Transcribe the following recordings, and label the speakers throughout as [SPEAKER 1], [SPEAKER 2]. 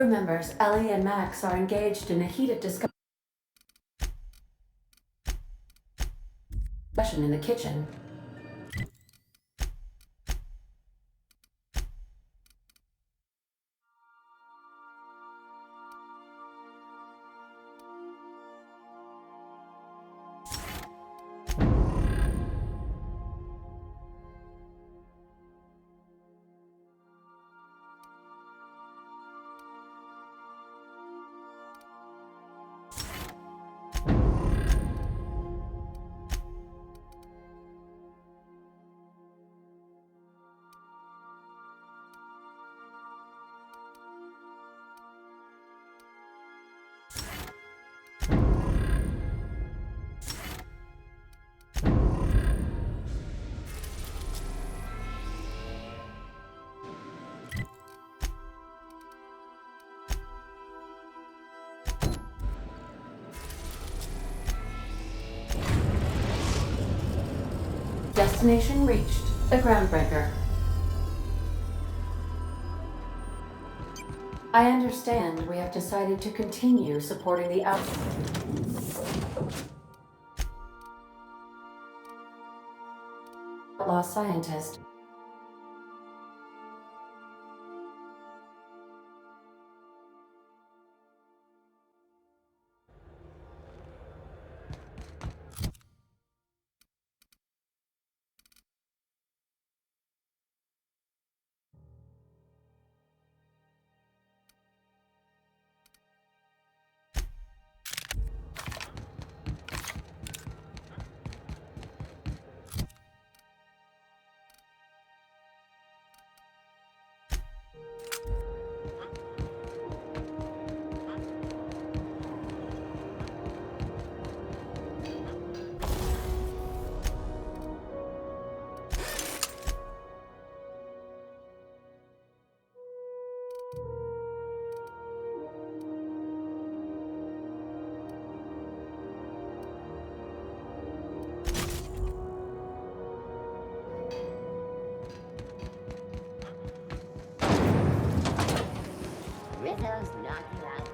[SPEAKER 1] Crew members Ellie and Max are engaged in a heated discussion in the kitchen. Destination reached. The Groundbreaker. I understand we have decided to continue supporting the outlaw scientist.
[SPEAKER 2] Rizzo's knock you out.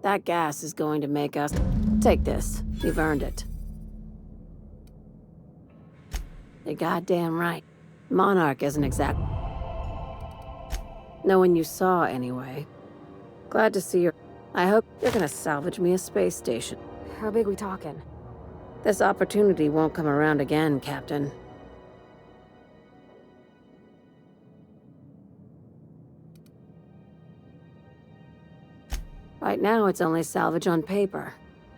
[SPEAKER 3] That gas is going to make us... Take this. You've earned it. You're goddamn right. Monarch isn't exact... No one you saw, anyway. Glad to see you. I hope you're gonna salvage me a space station.
[SPEAKER 4] How big we talking?
[SPEAKER 3] This opportunity won't come around again, Captain. Right now, it's only salvage on paper.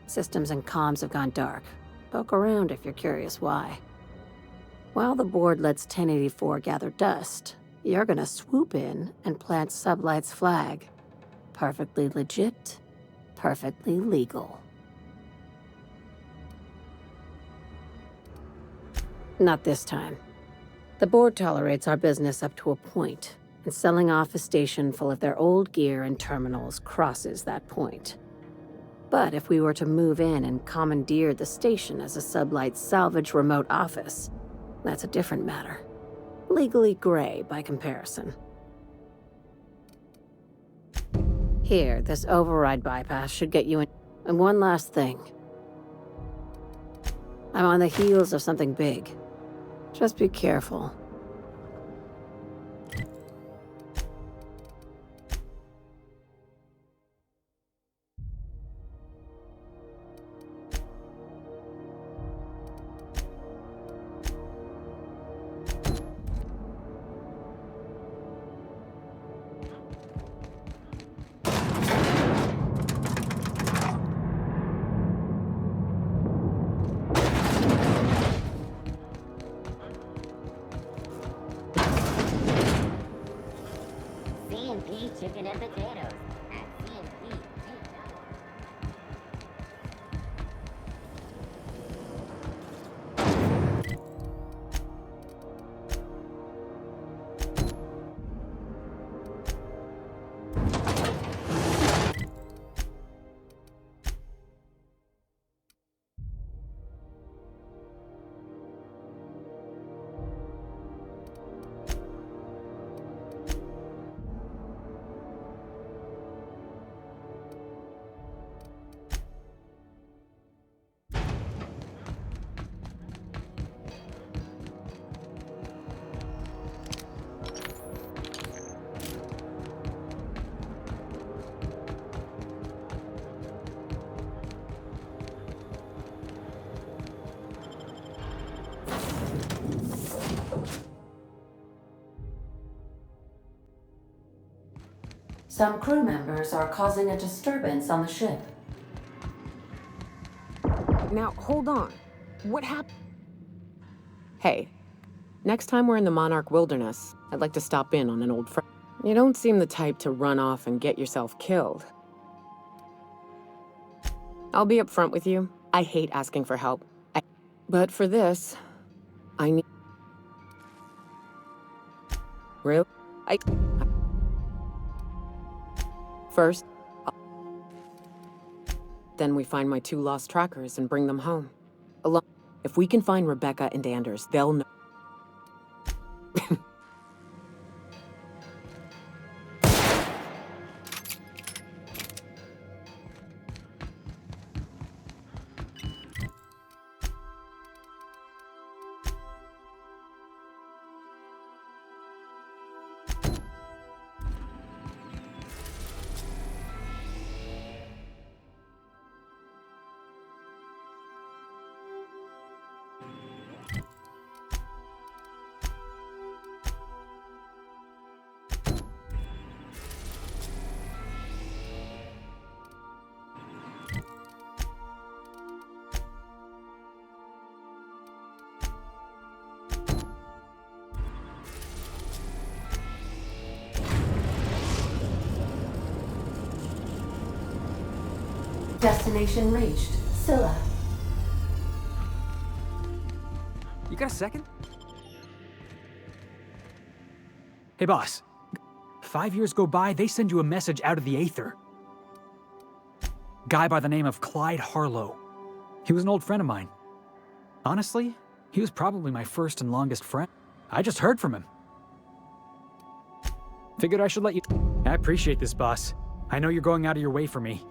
[SPEAKER 3] Systems and comms have gone dark. Poke around if you're curious why. While the board lets 1084 gather dust, you're gonna swoop in and plant Sublight's flag. Perfectly legit, perfectly legal. Not this time. The board tolerates our business up to a point, and selling off a station full of their old gear and terminals crosses that point. But if we were to move in and commandeer the station as a Sublight salvage remote office, that's a different matter. Legally gray by comparison. Here, this override bypass should get you in. And one last thing. I'm on the heels of something big. Just be careful.
[SPEAKER 2] C&P chicken and potatoes at C&P.
[SPEAKER 1] Some crew members are causing a disturbance on the ship.
[SPEAKER 4] Now, hold on. What happened? Hey, next time we're in the Monarch Wilderness, I'd like to stop in on an old friend. You don't seem the type to run off and get yourself killed. I'll be upfront with you. I hate asking for help. But for this, I need... Really? First, then we find my 2 lost trackers and bring them home. If we can find Rebecca and Anders, they'll know.
[SPEAKER 1] Destination reached. Scylla.
[SPEAKER 5] You got a second? Hey, boss. 5 years go by, they send you a message out of the Aether. Guy by the name of Clyde Harlow. He was an old friend of mine. Honestly, he was probably my first and longest friend. I just heard from him. Figured I should let you... I appreciate this, boss. I know you're going out of your way for me.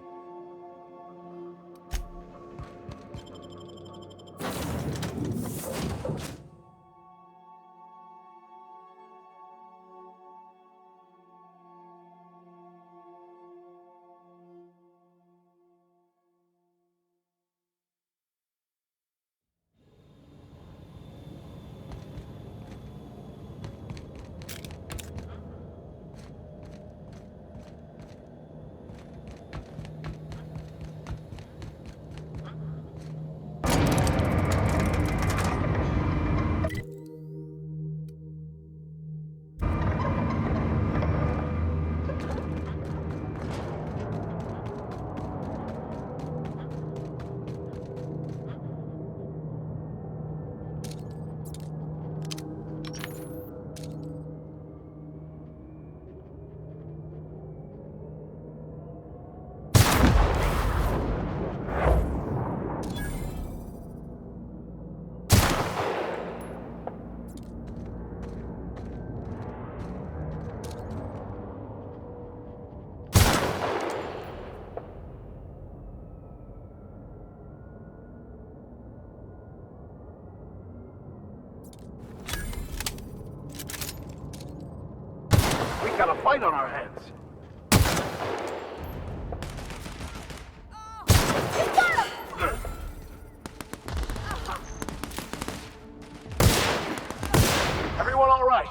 [SPEAKER 6] We got a fight on our hands. Everyone all right?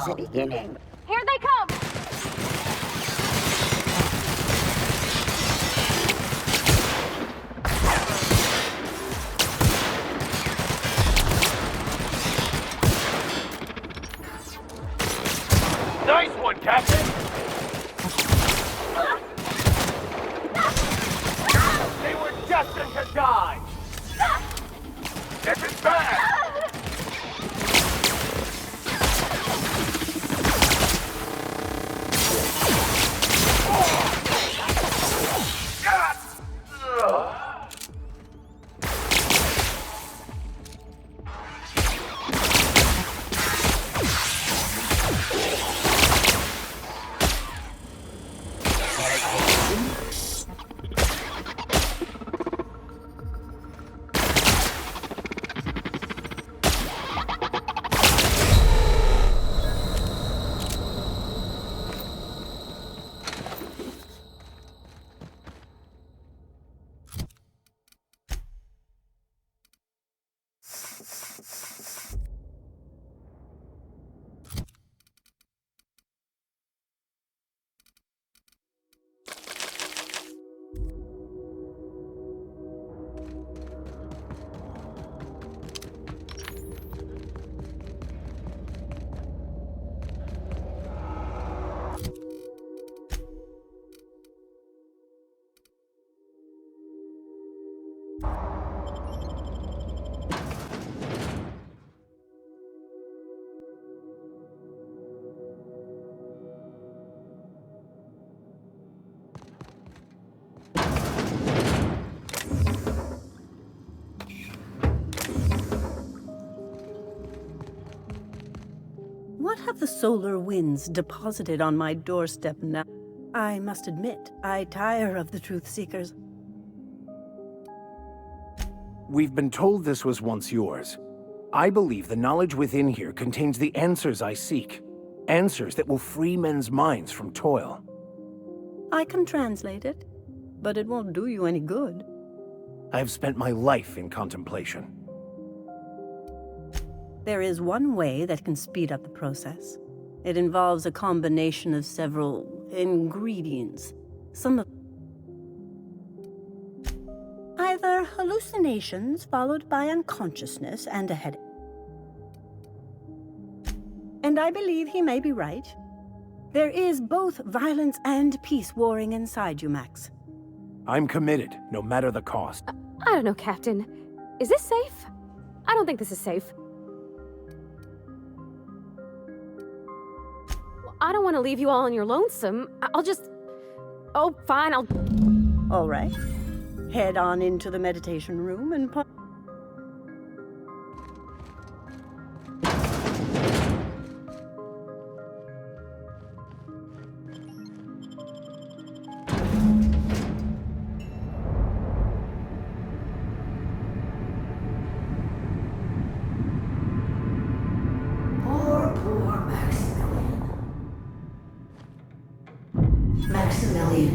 [SPEAKER 2] The beginning.
[SPEAKER 7] Here they come!
[SPEAKER 6] Nice one, Captain! They were destined to die! This is bad!
[SPEAKER 7] What have the solar winds deposited on my doorstep now? I must admit, I tire of the truth seekers.
[SPEAKER 6] We've been told this was once yours. I believe the knowledge within here contains the answers I seek. Answers that will free men's minds from toil.
[SPEAKER 7] I can translate it, but it won't do you any good.
[SPEAKER 6] I have spent my life in contemplation.
[SPEAKER 7] There is one way that can speed up the process. It involves a combination of several ingredients. Some of either hallucinations followed by unconsciousness and a headache. And I believe he may be right. There is both violence and peace warring inside you, Max.
[SPEAKER 6] I'm committed, no matter the cost.
[SPEAKER 8] I don't know, Captain. Is this safe? I don't think this is safe. I don't want to leave you all on your lonesome. I'll just... Oh, fine, I'll...
[SPEAKER 7] All right. Head on into the meditation room and...
[SPEAKER 1] Poor Maximilian. Maximilian,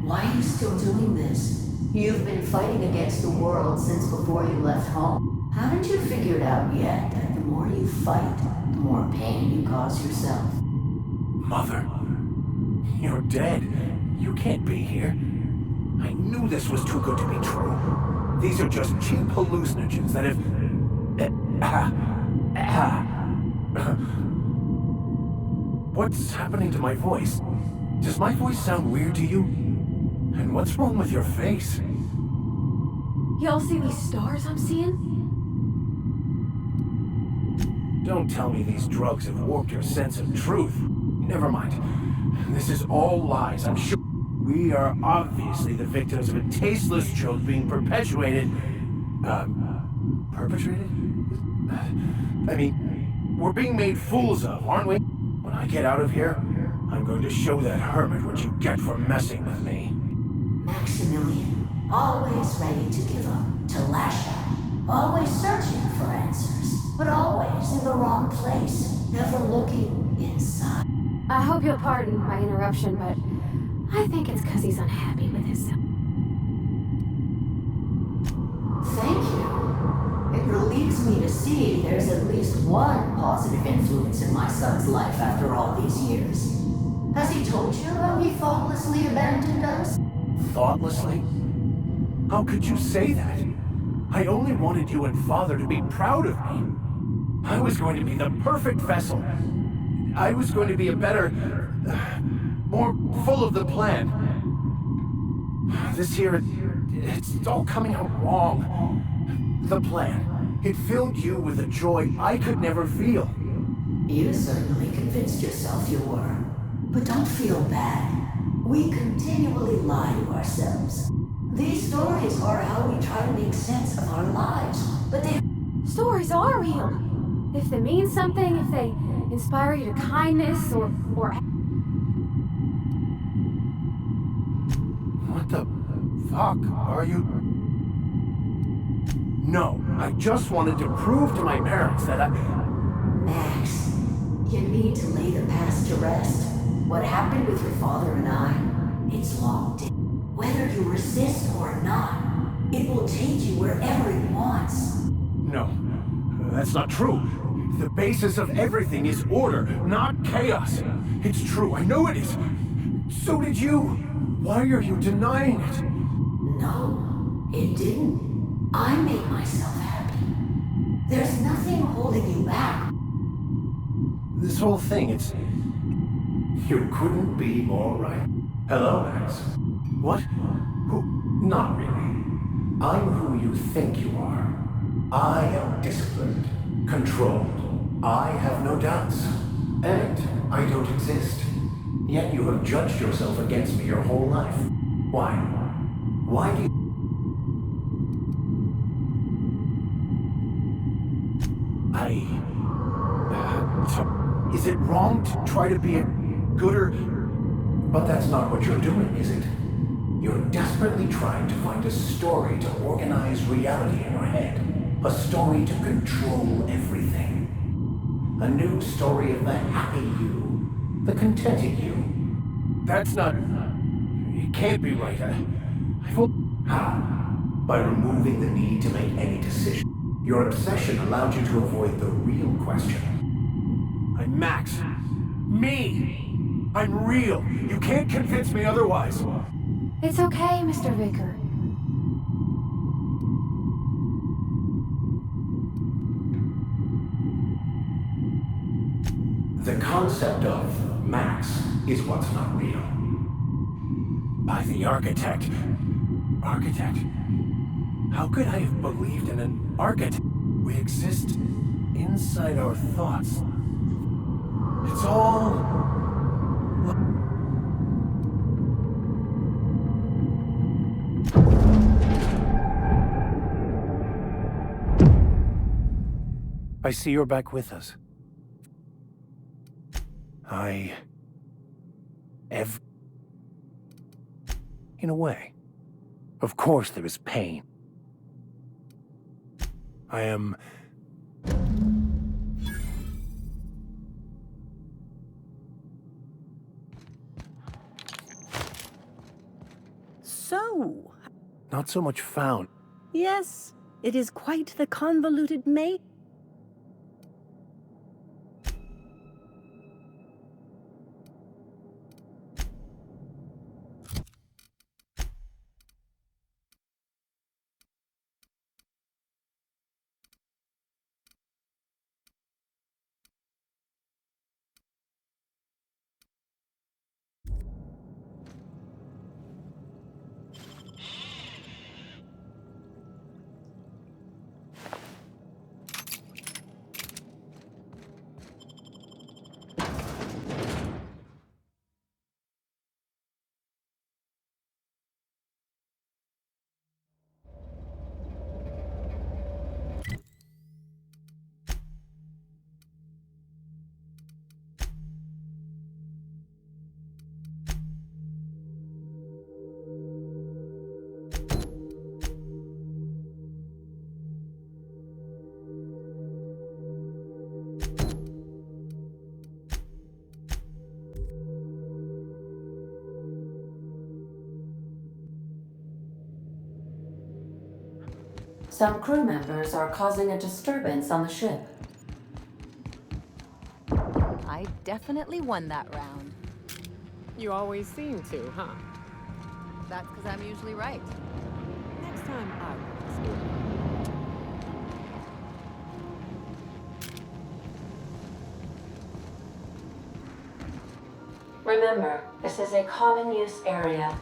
[SPEAKER 1] why are you still doing this? You've been fighting against the world since before you left home. Haven't you figured out yet that the more you fight, the more pain you cause yourself?
[SPEAKER 6] Mother, you're dead. You can't be here. I knew this was too good to be true. These are just cheap hallucinogens that have... What's happening to my voice? Does my voice sound weird to you? And what's wrong with your face?
[SPEAKER 8] Y'all see these stars I'm seeing?
[SPEAKER 6] Don't tell me these drugs have warped your sense of truth. Never mind. This is all lies, I'm sure. We are obviously the victims of a tasteless joke being perpetuated... perpetrated? I mean, we're being made fools of, aren't we? When I get out of here, I'm going to show that hermit what you get for messing with me.
[SPEAKER 1] Maximilian, always ready to give up, to lash out, always searching for answers, but always in the wrong place, never looking inside.
[SPEAKER 8] I hope you'll pardon my interruption, but I think it's because he's unhappy with himself.
[SPEAKER 1] Thank you. It relieves me to see there's at least one positive influence in my son's life after all these years. Has he told you how he thoughtlessly abandoned us?
[SPEAKER 6] Thoughtlessly? How could you say that? I only wanted you and Father to be proud of me. I was going to be the perfect vessel. I was going to be a better... more full of the plan. This here, it's all coming out wrong. The plan, it filled you with a joy I could never feel.
[SPEAKER 1] You certainly convinced yourself you were. But don't feel bad. We continually lie to ourselves. These stories are how we try to make sense of our lives, but they...
[SPEAKER 8] Stories are real. If they mean something, if they inspire you to kindness or...
[SPEAKER 6] What the fuck are you... No, I just wanted to prove to my parents that I...
[SPEAKER 1] Max, you need to lay the past to rest. What happened with your father and I, it's long dead. Whether you resist or not, it will take you wherever it wants.
[SPEAKER 6] No, that's not true. The basis of everything is order, not chaos. It's true, I know it is. So did you. Why are you denying it?
[SPEAKER 1] No, it didn't. I made myself happy. There's nothing holding you back.
[SPEAKER 6] This whole thing, it's... You couldn't be more right. Hello, Max. What? Who? Not really. I'm who you think you are. I am disciplined, controlled. I have no doubts. And I don't exist. Yet you have judged yourself against me your whole life. Why? Why do you... Is it wrong to try to be a gooder? But that's not what you're doing, is it? You're desperately trying to find a story to organize reality in your head. A story to control everything. A new story of the happy you. The contented you. That's not... It can't be right. I hope... How? By removing the need to make any decision. Your obsession allowed you to avoid the real question. I'm Max. Me! I'm real. You can't convince me otherwise.
[SPEAKER 8] It's okay, Mr. Vicker.
[SPEAKER 6] The concept of Max is what's not real. By the architect. Architect? How could I have believed in an architect? We exist inside our thoughts. It's all... I see you're back with us. In a way. Of course there is pain. I am...
[SPEAKER 7] So,
[SPEAKER 6] not so much found.
[SPEAKER 7] yes, it is quite the convoluted maze.
[SPEAKER 1] Some crew members are causing a disturbance on the ship.
[SPEAKER 9] I definitely won that round.
[SPEAKER 4] You always seem to, huh?
[SPEAKER 9] That's because I'm usually right.
[SPEAKER 4] Next time I will.
[SPEAKER 1] Remember, this is a common use area.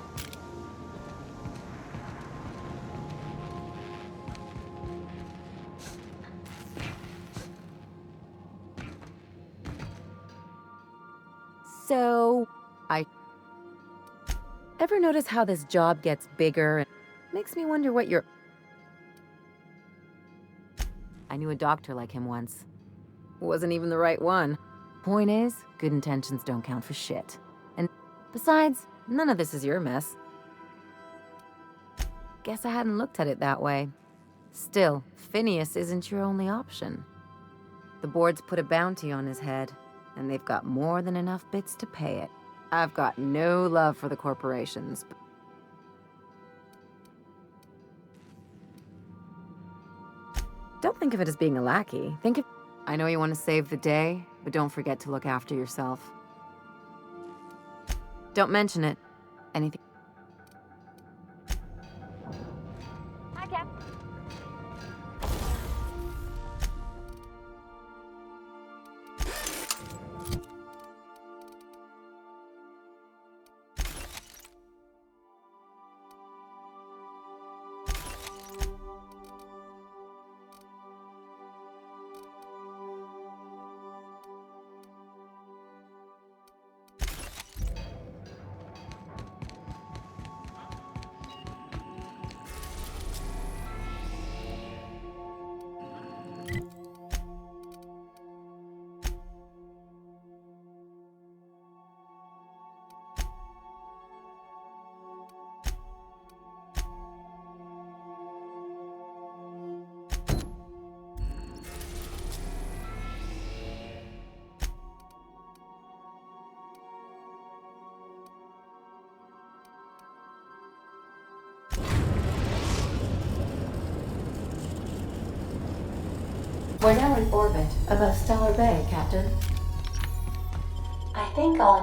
[SPEAKER 9] So, ever notice how this job gets bigger and makes me wonder what you're... I knew a doctor like him once. Wasn't even the right one. Point is, good intentions don't count for shit. And besides, none of this is your mess. Guess I hadn't looked at it that way. Still, Phineas isn't your only option. The board's put a bounty on his head, and they've got more than enough bits to pay it. I've got no love for the corporations. Don't think of it as being a lackey. Think of... I know you want to save the day, but don't forget to look after yourself. Don't mention it. Anything... Hi, Cap.
[SPEAKER 3] We're now in orbit above Stellar Bay, Captain. I think I'll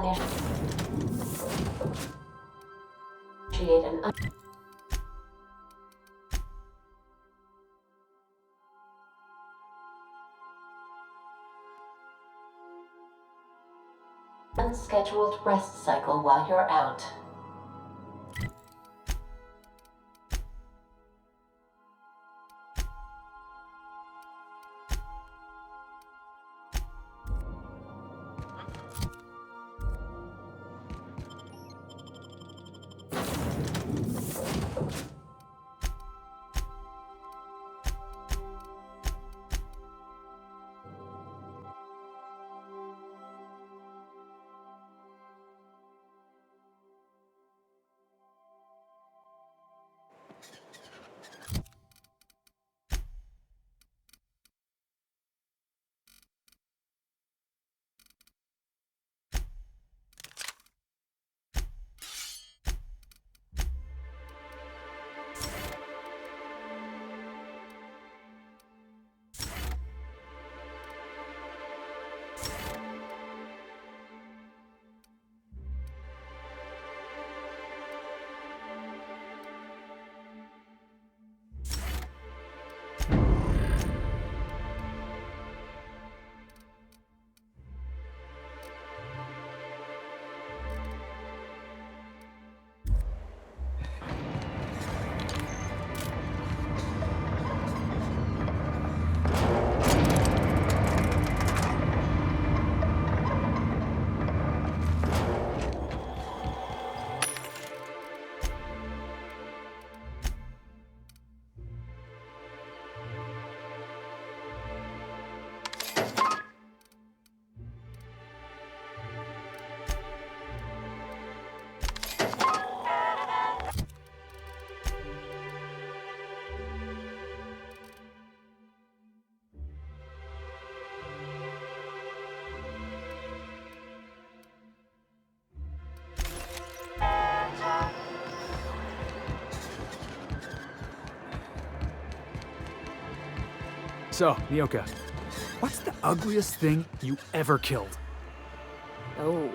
[SPEAKER 3] initiate an unscheduled rest cycle while you're out.
[SPEAKER 5] So, Nyoka, what's the ugliest thing you ever killed?
[SPEAKER 4] Oh.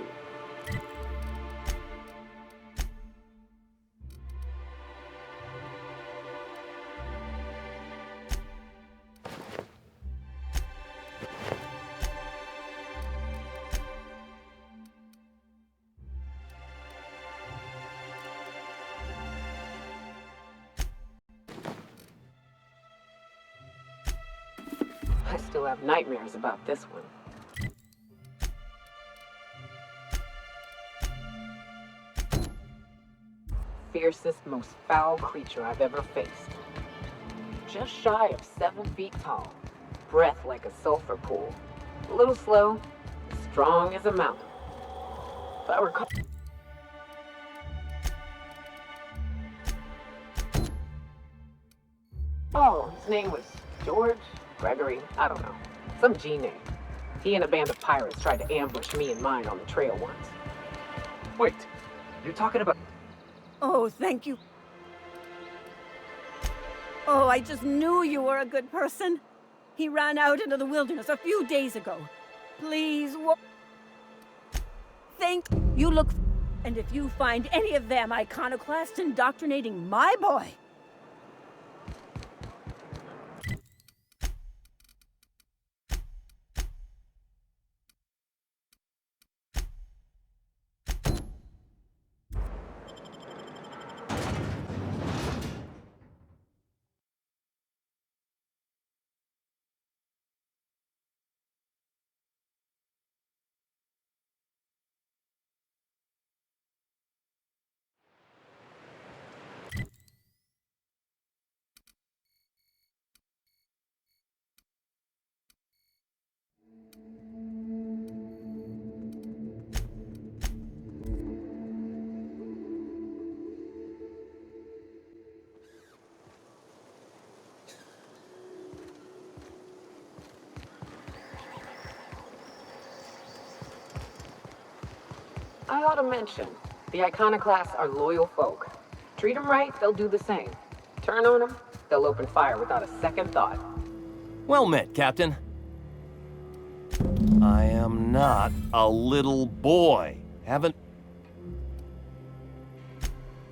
[SPEAKER 4] I still have nightmares about this one. Fiercest, most foul creature I've ever faced. Just shy of 7 feet tall. Breath like a sulfur pool. A little slow, strong as a mountain. If I recall... Oh, his name was George? Gregory? I don't know. Some G name. He and a band of pirates tried to ambush me and mine on the trail once.
[SPEAKER 5] Wait, you're talking about...
[SPEAKER 7] Oh, thank you. Oh, I just knew you were a good person. He ran out into the wilderness a few days ago. Please, thank you. Look, and if you find any of them iconoclasts indoctrinating my boy...
[SPEAKER 4] I ought to mention, the iconoclasts are loyal folk. Treat them right, they'll do the same. Turn on them, they'll open fire without a second thought.
[SPEAKER 10] Well met, Captain. I am not a little boy. Haven't...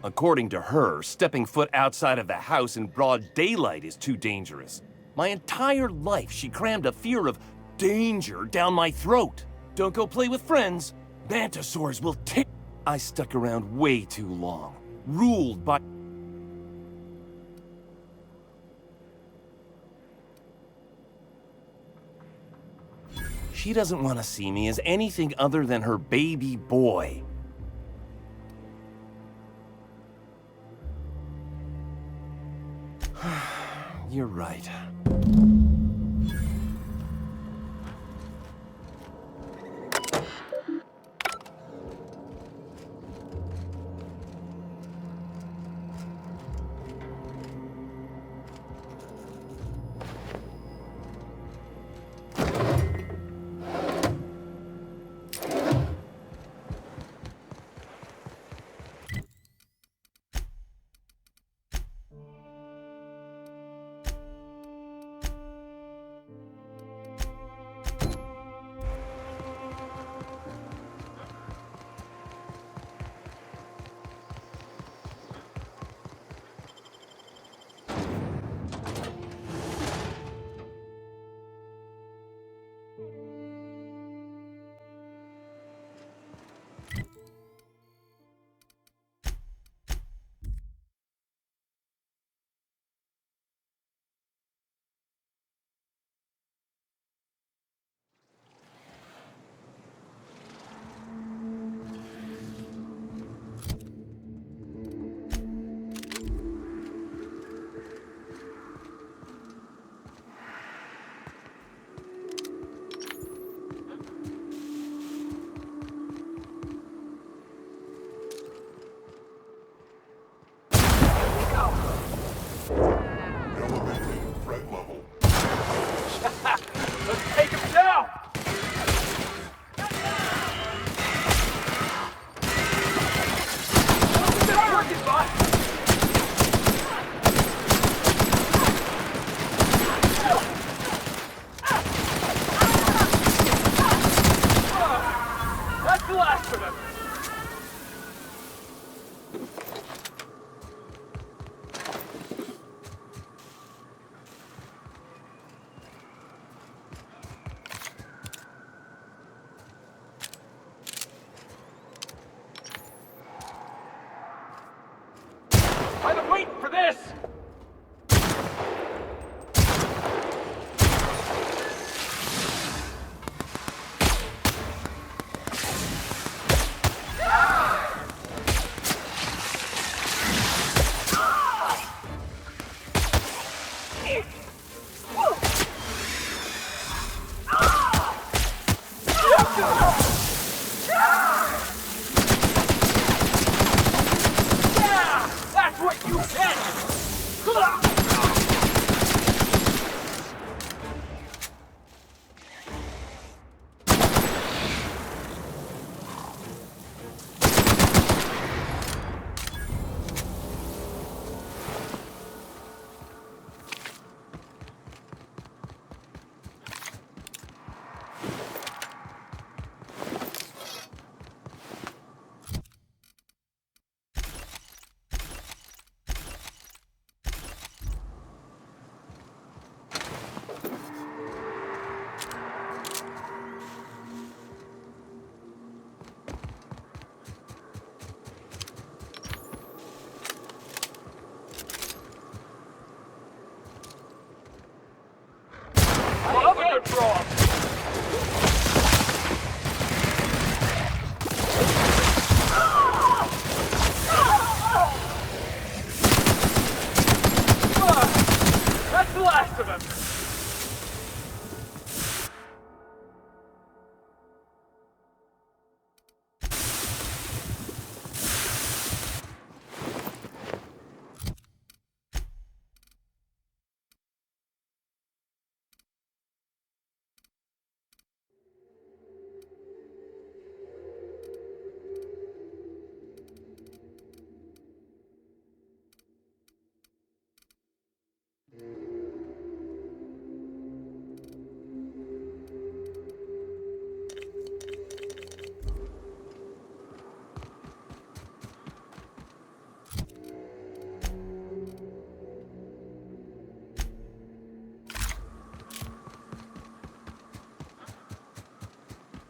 [SPEAKER 10] According to her, stepping foot outside of the house in broad daylight is too dangerous. My entire life, she crammed a fear of danger down my throat. Don't go play with friends. Mantisaurs will tick. I stuck around way too long. Ruled by... She doesn't want to see me as anything other than her baby boy. You're right.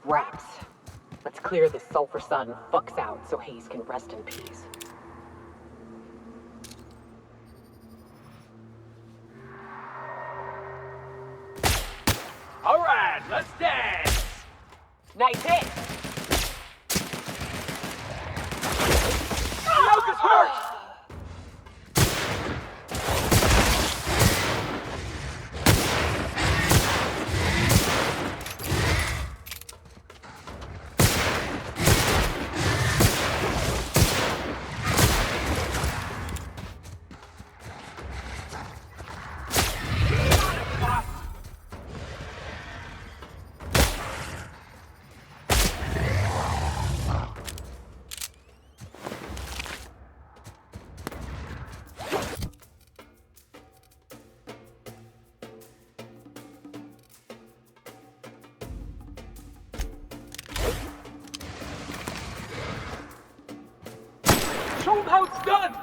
[SPEAKER 4] Rats. Let's clear this sulfur sun fucks out so Hayes can rest in peace.
[SPEAKER 11] All right, let's dance!
[SPEAKER 4] Nice hit!
[SPEAKER 11] Locust hurt! Show him how it's done!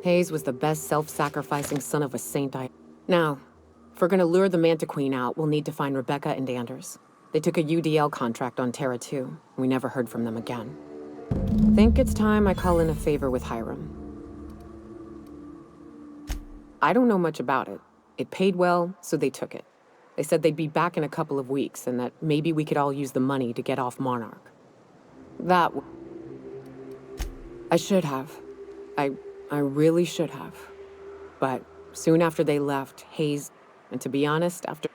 [SPEAKER 4] Hayes was the best self-sacrificing son of a saint Now, if we're gonna lure the Mantiqueen out, we'll need to find Rebecca and Anders. They took a UDL contract on Terra 2. We never heard from them again. Think it's time I call in a favor with Hiram. I don't know much about it. It paid well, so they took it. They said they'd be back in a couple of weeks, and that maybe we could all use the money to get off Monarch. I should have. I really should have. But soon after they left, Hayes, and to be honest, after...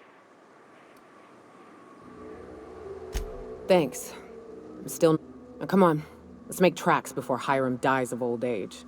[SPEAKER 4] Thanks. I'm still... Now, come on. Let's make tracks before Hiram dies of old age.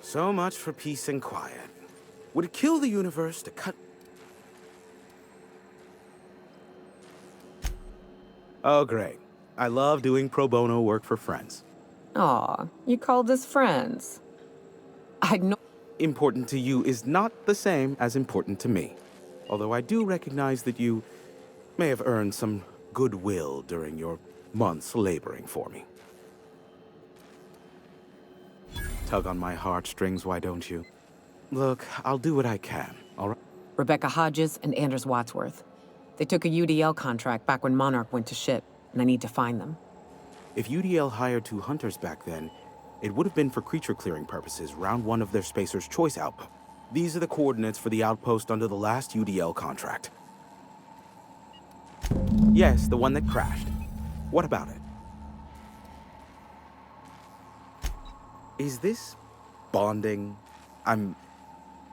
[SPEAKER 12] So much for peace and quiet. Would it kill the universe to cut... Oh, great. I love doing pro bono work for friends.
[SPEAKER 4] Aw, you called us friends. I'd know...
[SPEAKER 12] Important to you is not the same as important to me. Although I do recognize that you may have earned some goodwill during your months laboring for me. Tug on my heartstrings, why don't you? Look, I'll do what I can, all right?
[SPEAKER 4] Rebecca Hodges and Anders Wadsworth. They took a UDL contract back when Monarch went to shit, and I need to find them.
[SPEAKER 12] If UDL hired 2 hunters back then, it would have been for creature clearing purposes, round 1 of their Spacer's Choice outpost. These are the coordinates for the outpost under the last UDL contract. Yes, the one that crashed. What about it? Is this bonding?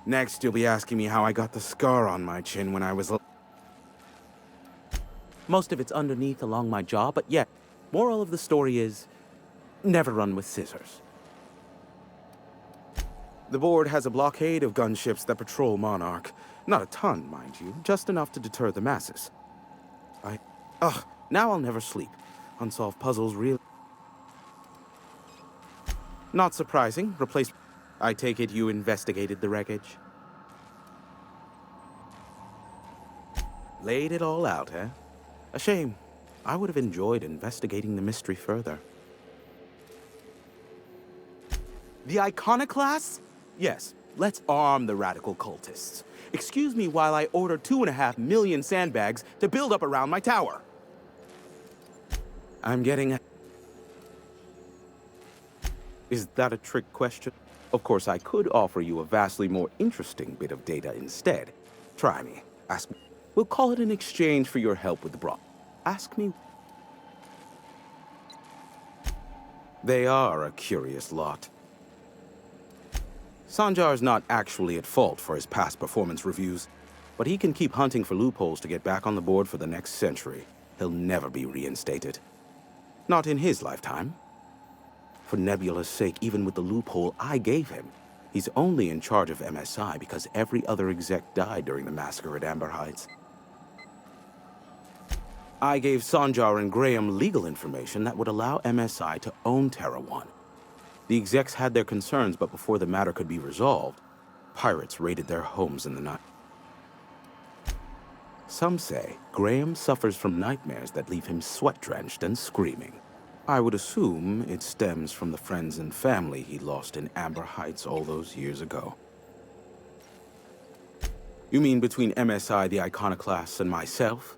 [SPEAKER 12] Next, you'll be asking me how I got the scar on my chin when I was... Most of it's underneath along my jaw, but yeah, moral of the story is, never run with scissors. The board has a blockade of gunships that patrol Monarch. Not a ton, mind you, just enough to deter the masses. Now I'll never sleep. Unsolved puzzles really... Not surprising, I take it you investigated the wreckage? Laid it all out, eh? A shame. I would have enjoyed investigating the mystery further. The Iconoclasts? Yes, let's arm the radical cultists. Excuse me while I order 2.5 million sandbags to build up around my tower. I'm getting... Is that a trick question? Of course, I could offer you a vastly more interesting bit of data instead. Try me. Ask me. We'll call it an exchange for your help with the Ask me. They are a curious lot. Sanjar's not actually at fault for his past performance reviews, but he can keep hunting for loopholes to get back on the board for the next century. He'll never be reinstated. Not in his lifetime. For Nebula's sake, even with the loophole I gave him, he's only in charge of MSI because every other exec died during the massacre at Amber Heights. I gave Sanjar and Graham legal information that would allow MSI to own Terra One. The execs had their concerns, but before the matter could be resolved, pirates raided their homes in the night. Some say Graham suffers from nightmares that leave him sweat-drenched and screaming. I would assume it stems from the friends and family he lost in Amber Heights all those years ago. You mean between MSI, the Iconoclasts, and myself?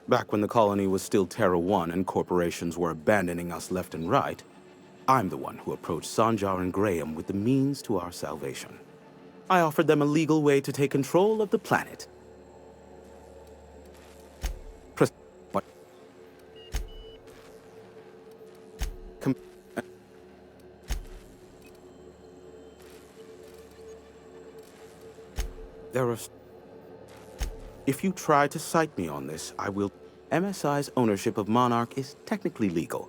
[SPEAKER 12] Back when the colony was still Terra One and corporations were abandoning us left and right, I'm the one who approached Sanjar and Graham with the means to our salvation. I offered them a legal way to take control of the planet. What? There are... If you try to cite me on this, I will... MSI's ownership of Monarch is technically legal.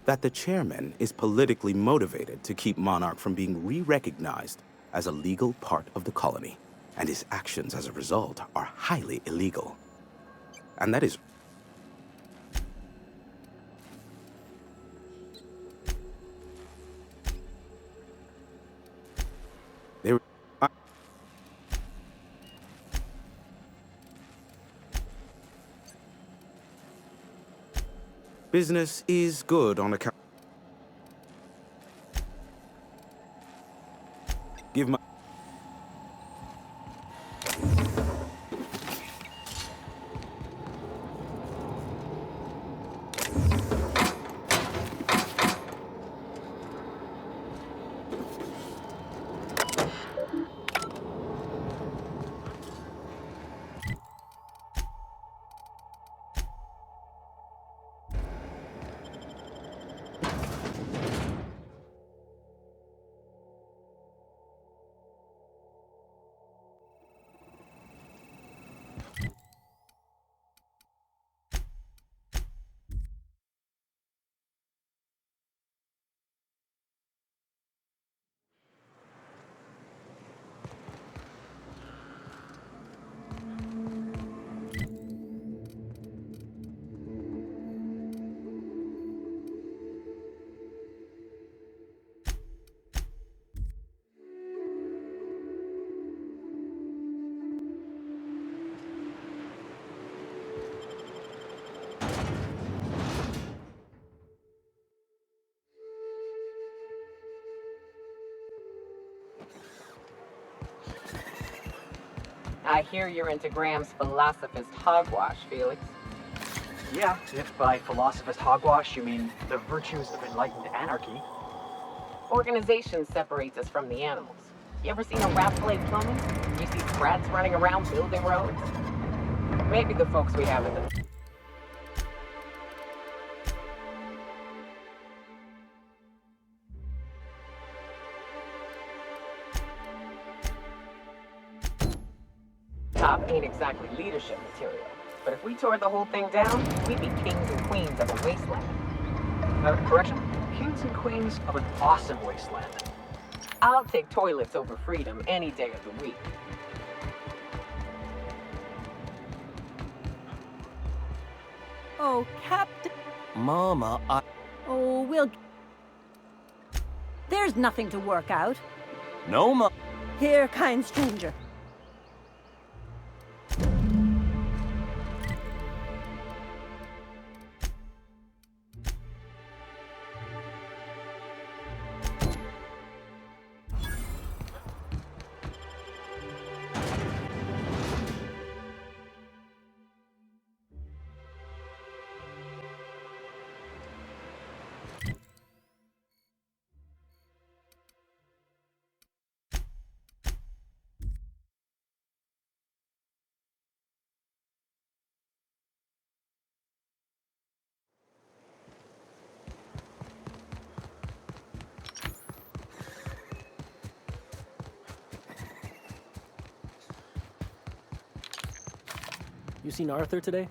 [SPEAKER 12] That the chairman is politically motivated to keep Monarch from being re-recognized as a legal part of the colony, and his actions as a result are highly illegal. And that is... Business is good on account. Give my...
[SPEAKER 4] I hear you're into Graham's philosophist hogwash, Felix.
[SPEAKER 5] Yeah, if by philosophist hogwash you mean the virtues of enlightened anarchy.
[SPEAKER 4] Organization separates us from the animals. You ever seen a rat play plumbing? You see sprats running around building roads? Maybe the folks we have in the... Top ain't exactly leadership material, but if we tore the whole thing down, we'd be kings and queens of a wasteland.
[SPEAKER 5] Correction? Kings and queens of an awesome wasteland.
[SPEAKER 4] I'll take toilets over freedom any day of the week.
[SPEAKER 7] Oh, Captain.
[SPEAKER 10] Mama,
[SPEAKER 7] Oh, we'll... There's nothing to work out.
[SPEAKER 10] No, Ma...
[SPEAKER 7] Here, kind stranger.
[SPEAKER 13] You seen Arthur today?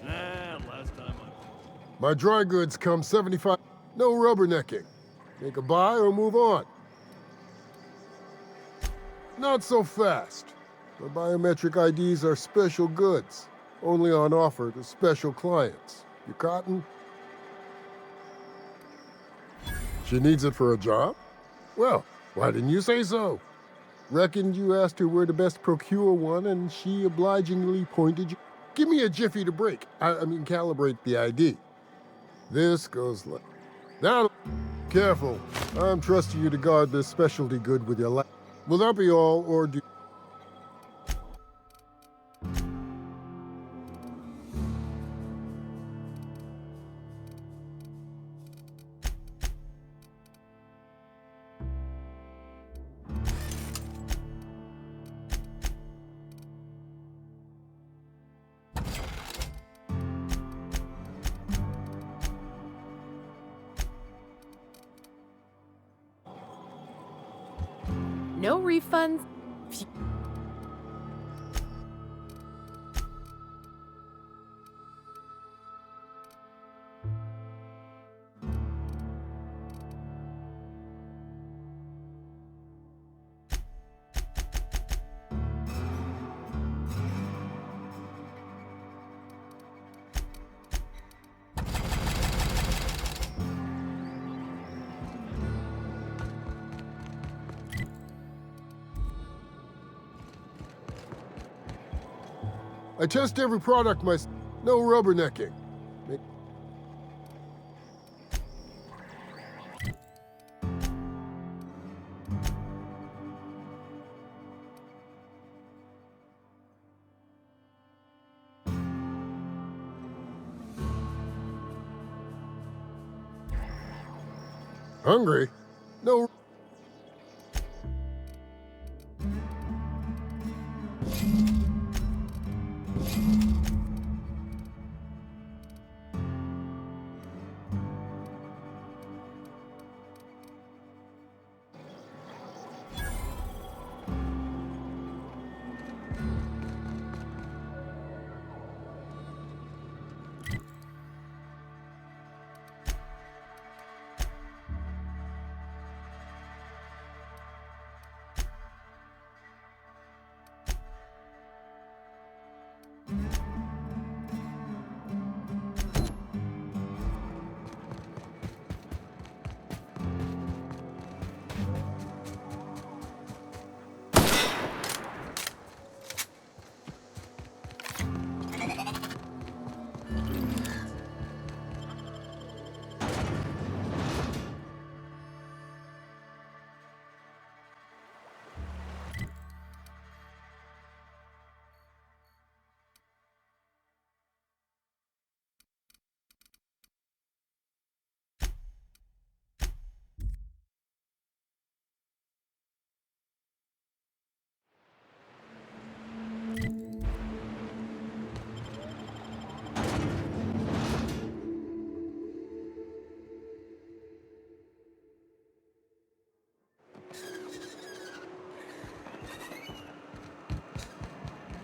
[SPEAKER 11] Nah, last time
[SPEAKER 14] My dry goods come 75. No rubbernecking. Make a buy or move on. Not so fast. My biometric IDs are special goods. Only on offer to special clients. You cotton? She needs it for a job? Well, why didn't you say so? Reckoned you asked her where to best procure one, and she obligingly pointed you. Give me a jiffy to break. I mean, calibrate the ID. This goes like... Now, careful. I'm trusting you to guard this specialty good with your life. Will that be all, or do...
[SPEAKER 4] No refunds.
[SPEAKER 14] I test every product No rubbernecking. Hungry? No...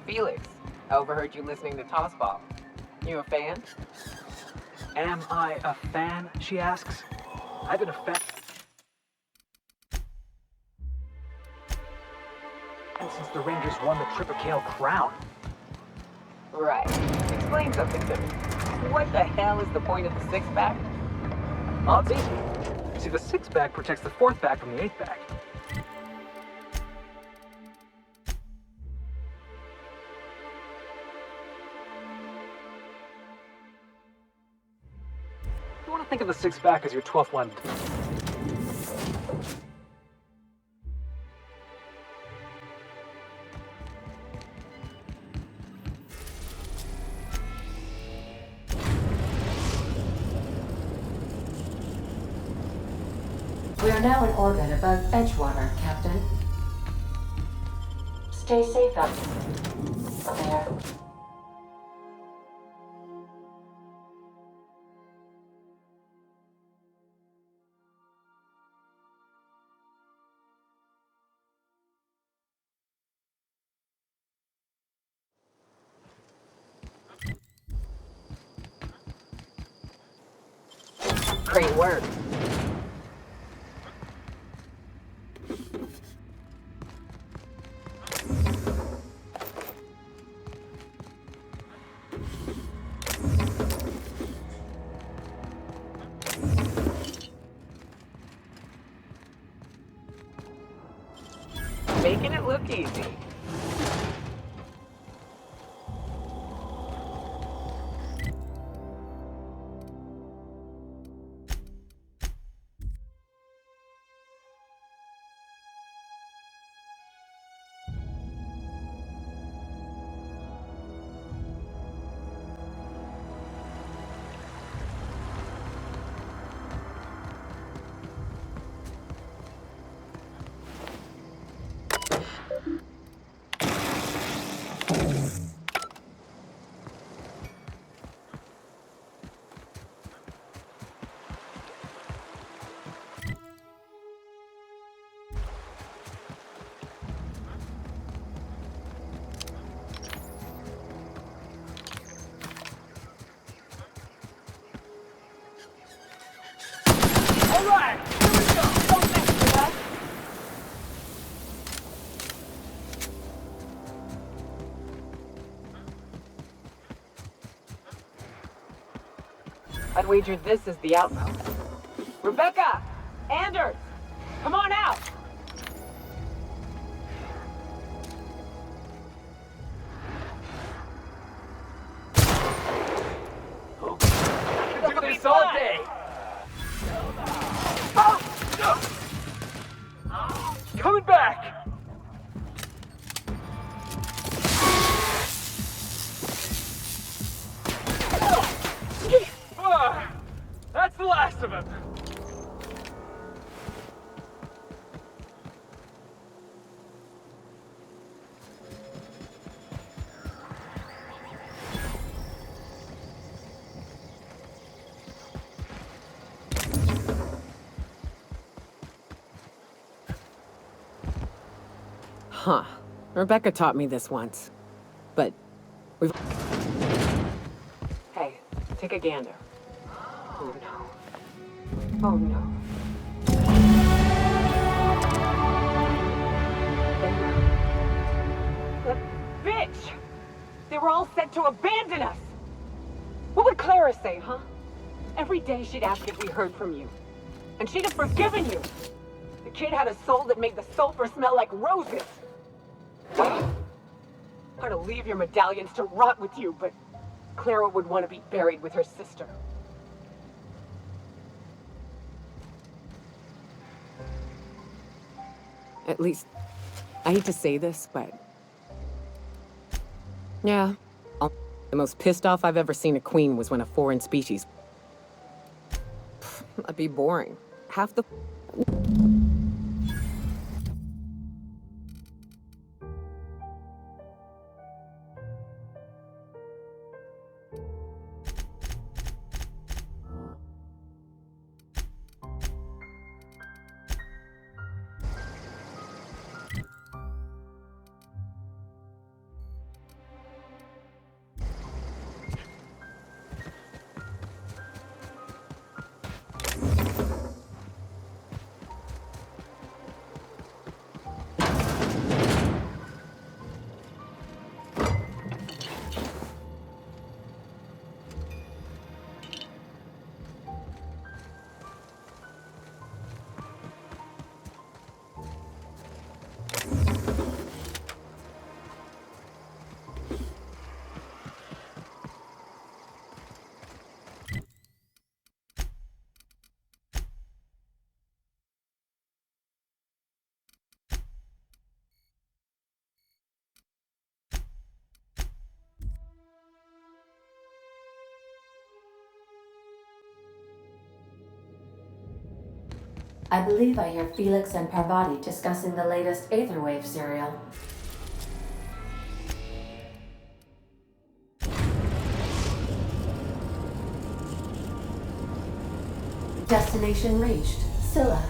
[SPEAKER 4] Felix, I overheard you listening to Tossball. You a fan?
[SPEAKER 5] Am I a fan, she asks. I've been a fan since the Rangers won the Triple Crown.
[SPEAKER 4] Right. Explain something to me. What the hell is the point of the six-pack?
[SPEAKER 5] Oh, it's easy. See, the six-pack protects the fourth back from the eighth back. You want to think of the six-pack as your 12th one.
[SPEAKER 1] We are now in orbit above Edgewater, Captain. Stay safe out there.
[SPEAKER 4] Great work.
[SPEAKER 13] Making it look easy. Alright, here we go. Don't mess with us. I'd wager this is the outpost. Rebecca! Anders! Come on out! I can do this all day! Coming back! That's the last of him!
[SPEAKER 4] Huh. Rebecca taught me this once. But we've... Hey, take a gander. Oh no. Oh no.
[SPEAKER 13] The bitch! They were all set to abandon us! What would Clara say, huh? Every day she'd ask if we heard from you. And she'd have forgiven you. The kid had a soul that made the sulfur smell like roses. I'd leave your medallions to rot with you, but Clara would want to be buried with her sister.
[SPEAKER 4] At least, I hate to say this, but... Yeah. The most pissed off I've ever seen a queen was when a foreign species... That'd be boring. Half the...
[SPEAKER 3] I believe I hear Felix and Parvati discussing the latest Aetherwave serial. Destination reached. Scylla.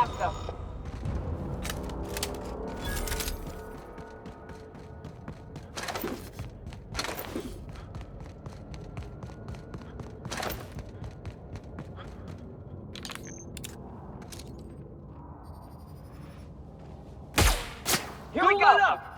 [SPEAKER 13] have them. Here we go. Up.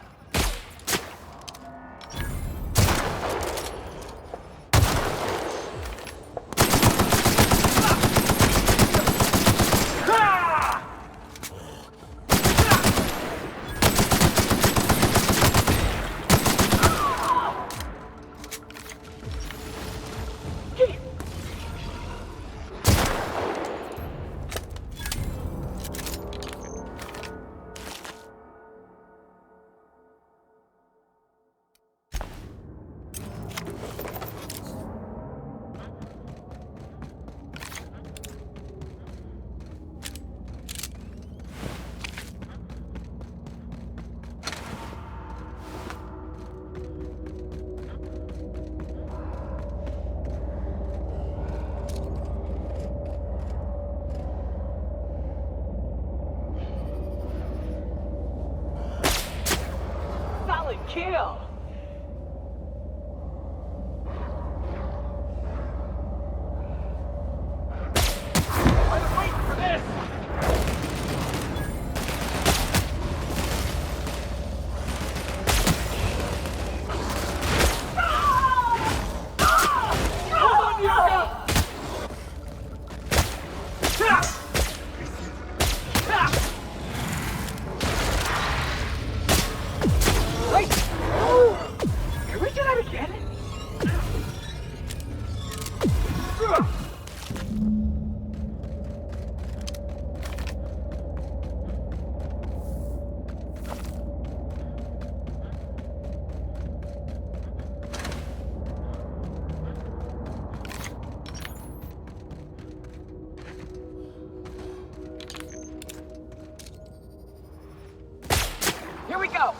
[SPEAKER 13] Kill!
[SPEAKER 11] I was waiting for this! Hold on to your gun! Wait! Can we do that again? Here we go!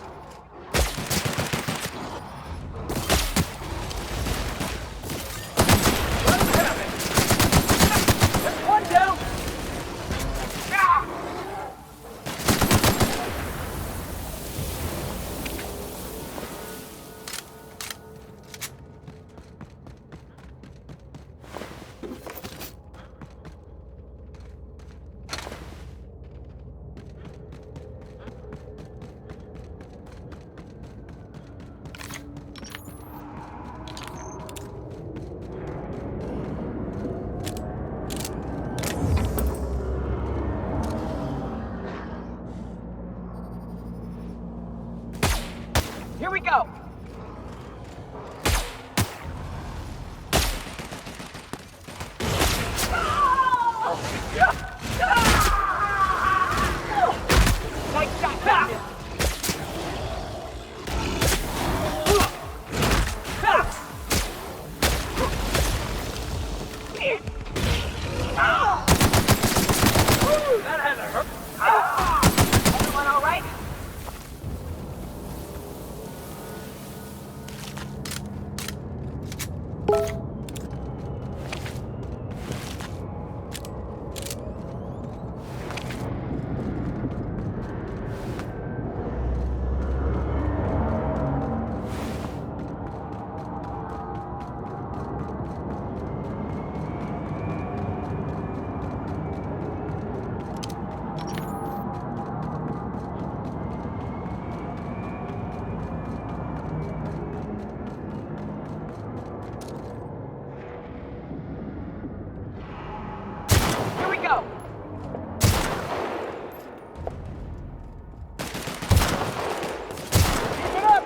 [SPEAKER 11] Here we go! Nice shot, Batman! That had to hurt. Everyone all right? Here we go! Keep it up!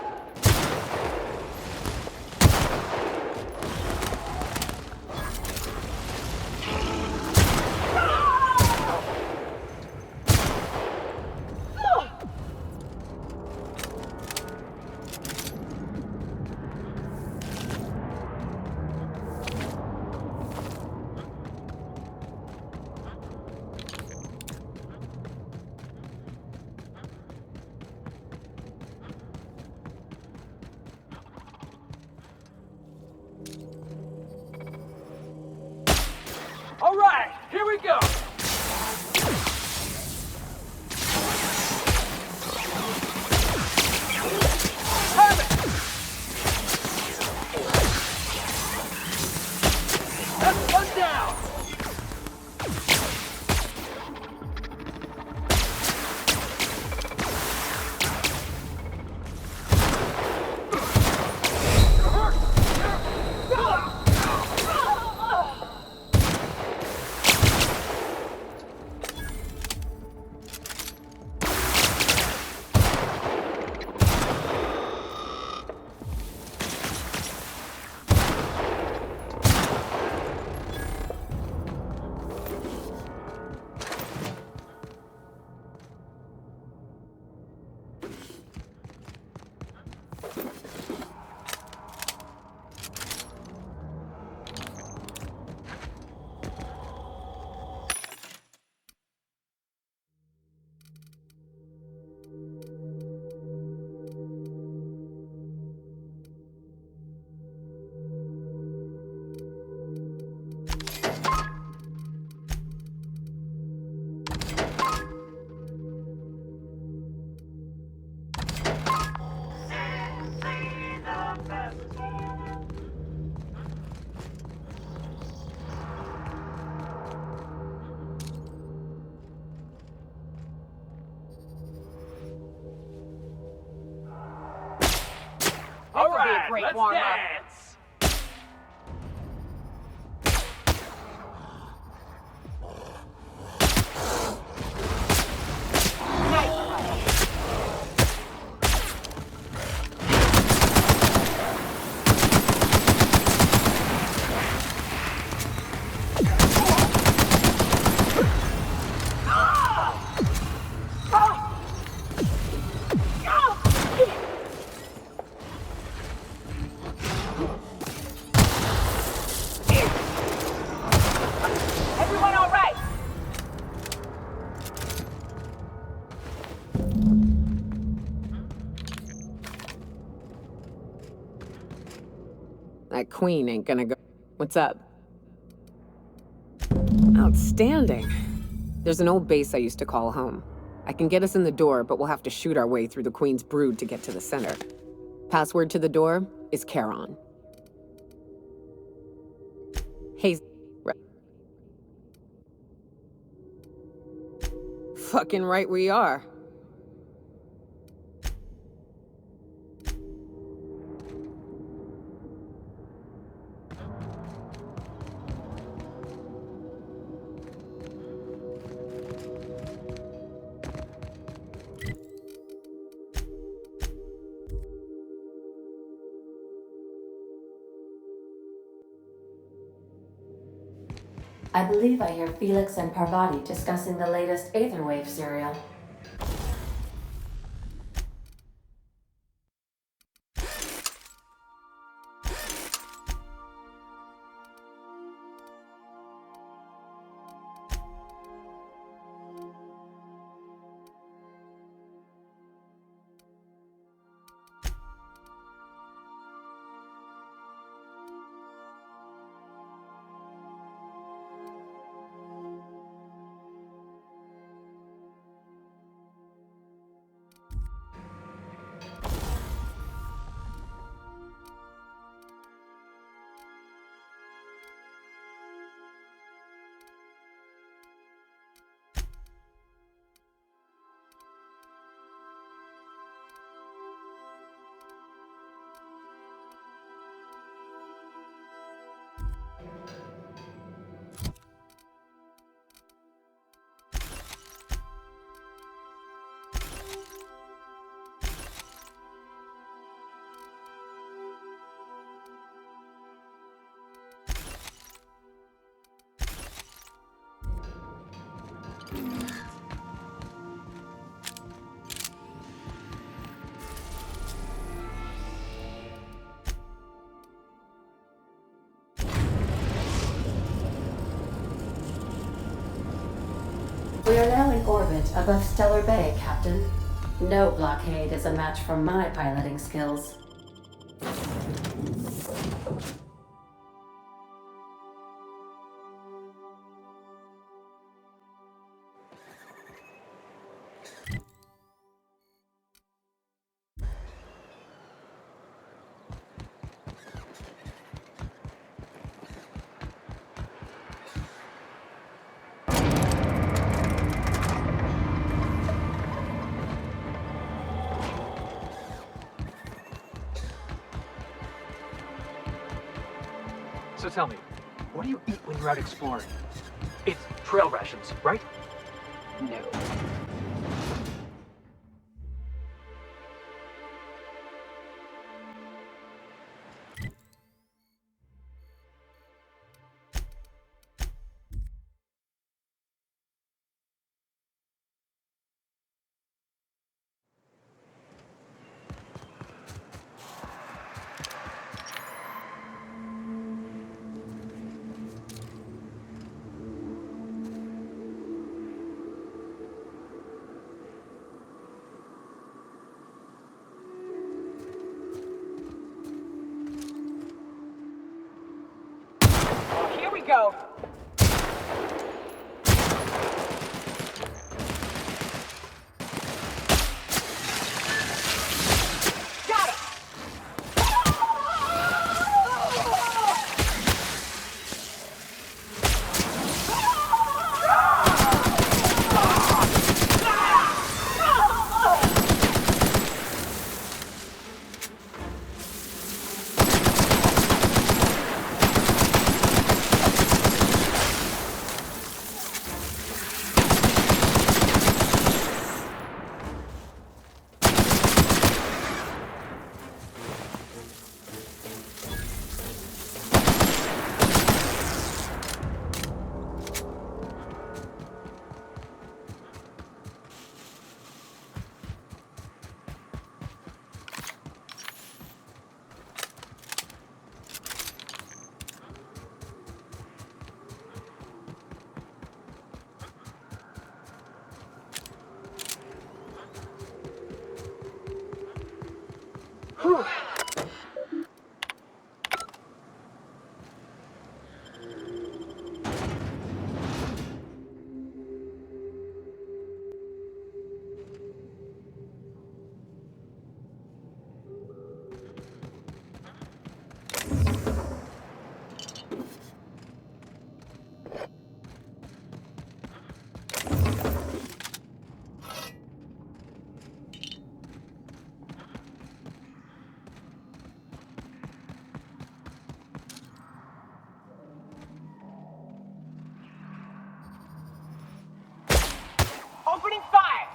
[SPEAKER 11] All right, here we go.
[SPEAKER 13] great warm-up. Everyone all right?
[SPEAKER 4] That queen ain't gonna go. What's up? Outstanding. There's an old base I used to call home. I can get us in the door, but we'll have to shoot our way through the Queen's brood to get to the center. Password to the door is Charon. Hey, fucking right we are.
[SPEAKER 3] I believe I hear Felix and Parvati discussing the latest Aetherwave serial. We are now in orbit above Stellar Bay, Captain. No blockade is a match for my piloting skills.
[SPEAKER 5] So tell me, what do you eat when you're out exploring? It's trail rations, right? No.
[SPEAKER 13] Opening fire!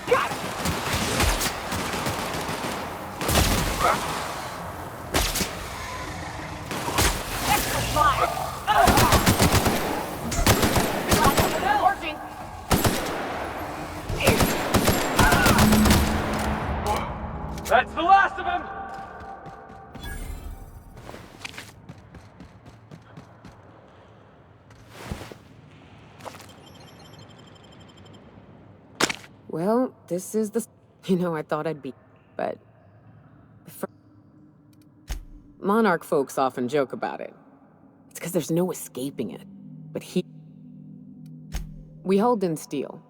[SPEAKER 13] Got it! Extra slide! Working!
[SPEAKER 11] That's the last of him!
[SPEAKER 4] Well, this is the I thought I'd be, but... Monarch folks often joke about it. It's because there's no escaping it. But we hauled in steel.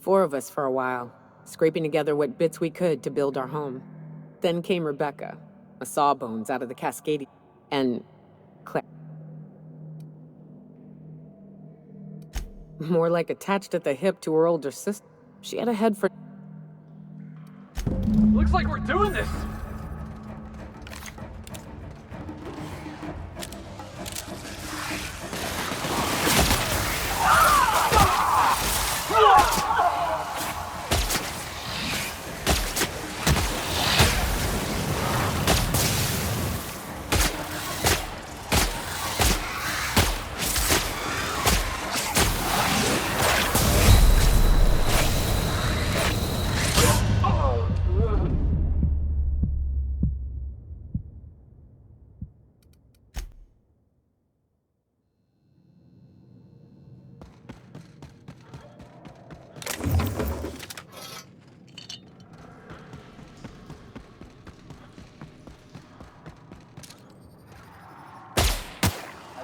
[SPEAKER 4] 4 of us for a while, scraping together what bits we could to build our home. Then came Rebecca, a sawbones out of the Cascadian, and Claire. More like attached at the hip to her older sister. She had a head for...
[SPEAKER 11] Looks like we're doing this!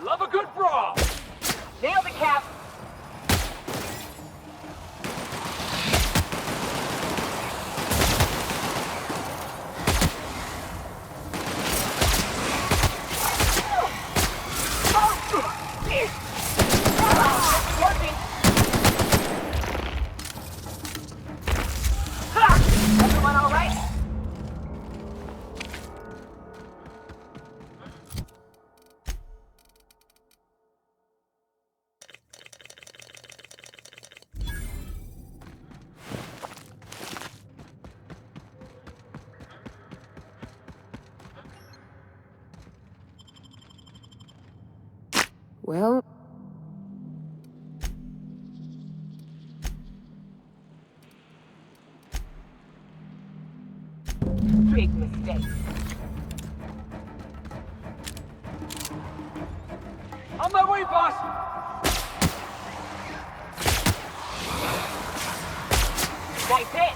[SPEAKER 11] Love a good brawl!
[SPEAKER 13] Nailed it, Cap! Working! Everyone all right?
[SPEAKER 4] Well...
[SPEAKER 13] Big mistake.
[SPEAKER 11] On my way, boss!
[SPEAKER 13] Nice hit!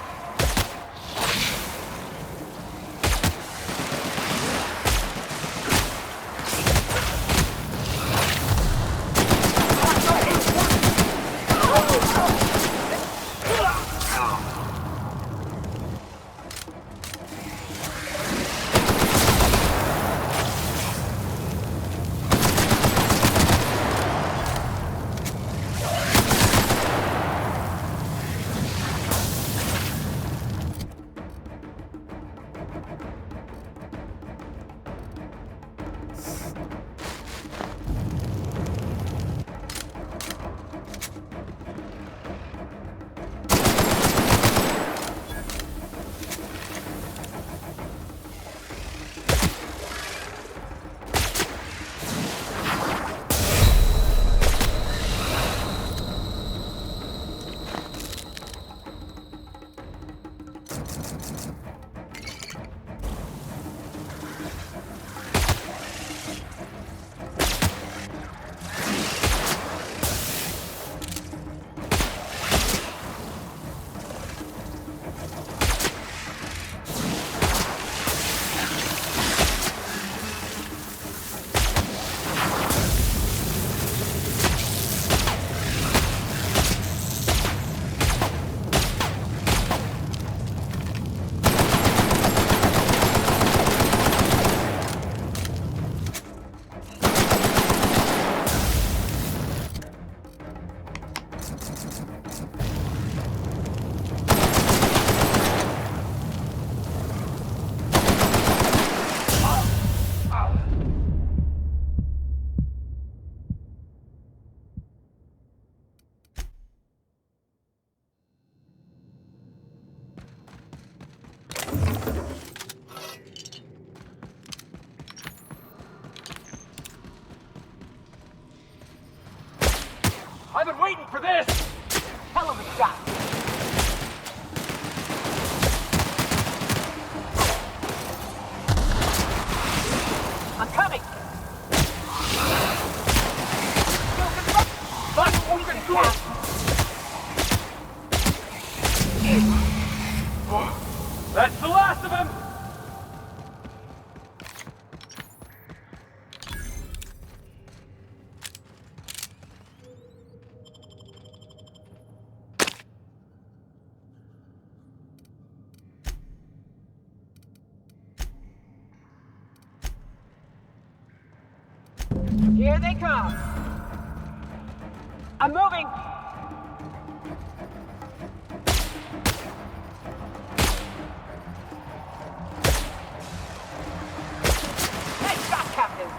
[SPEAKER 11] I've been waiting for this!
[SPEAKER 13] Hell of a shot. I'm coming!
[SPEAKER 11] That's the last of him!
[SPEAKER 13] Here they come. I'm moving. Nice shot, Captain.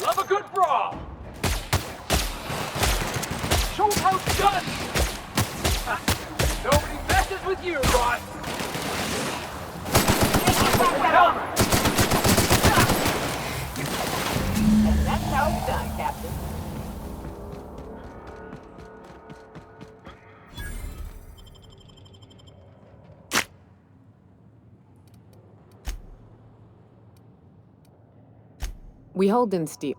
[SPEAKER 11] Love a good brawl! Show 'em how it's done! Nobody messes with you, Ross!
[SPEAKER 13] And that's how it's done, Captain.
[SPEAKER 4] We hold in steel.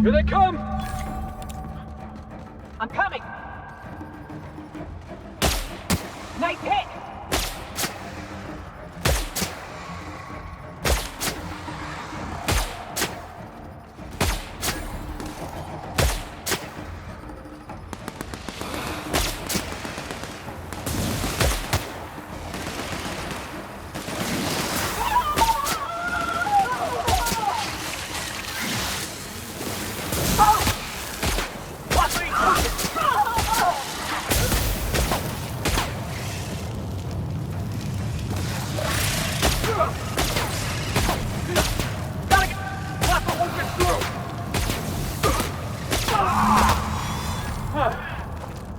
[SPEAKER 11] Here they come!
[SPEAKER 13] I'm coming! Nice hit!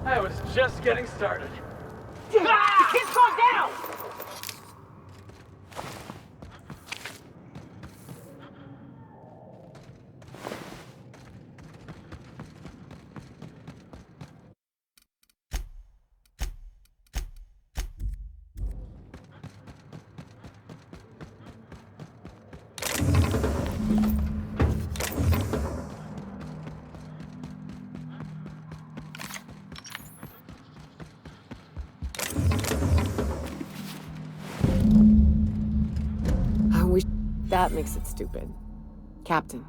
[SPEAKER 11] I was just getting started.
[SPEAKER 13] The kid's going down!
[SPEAKER 4] That makes it stupid. Captain.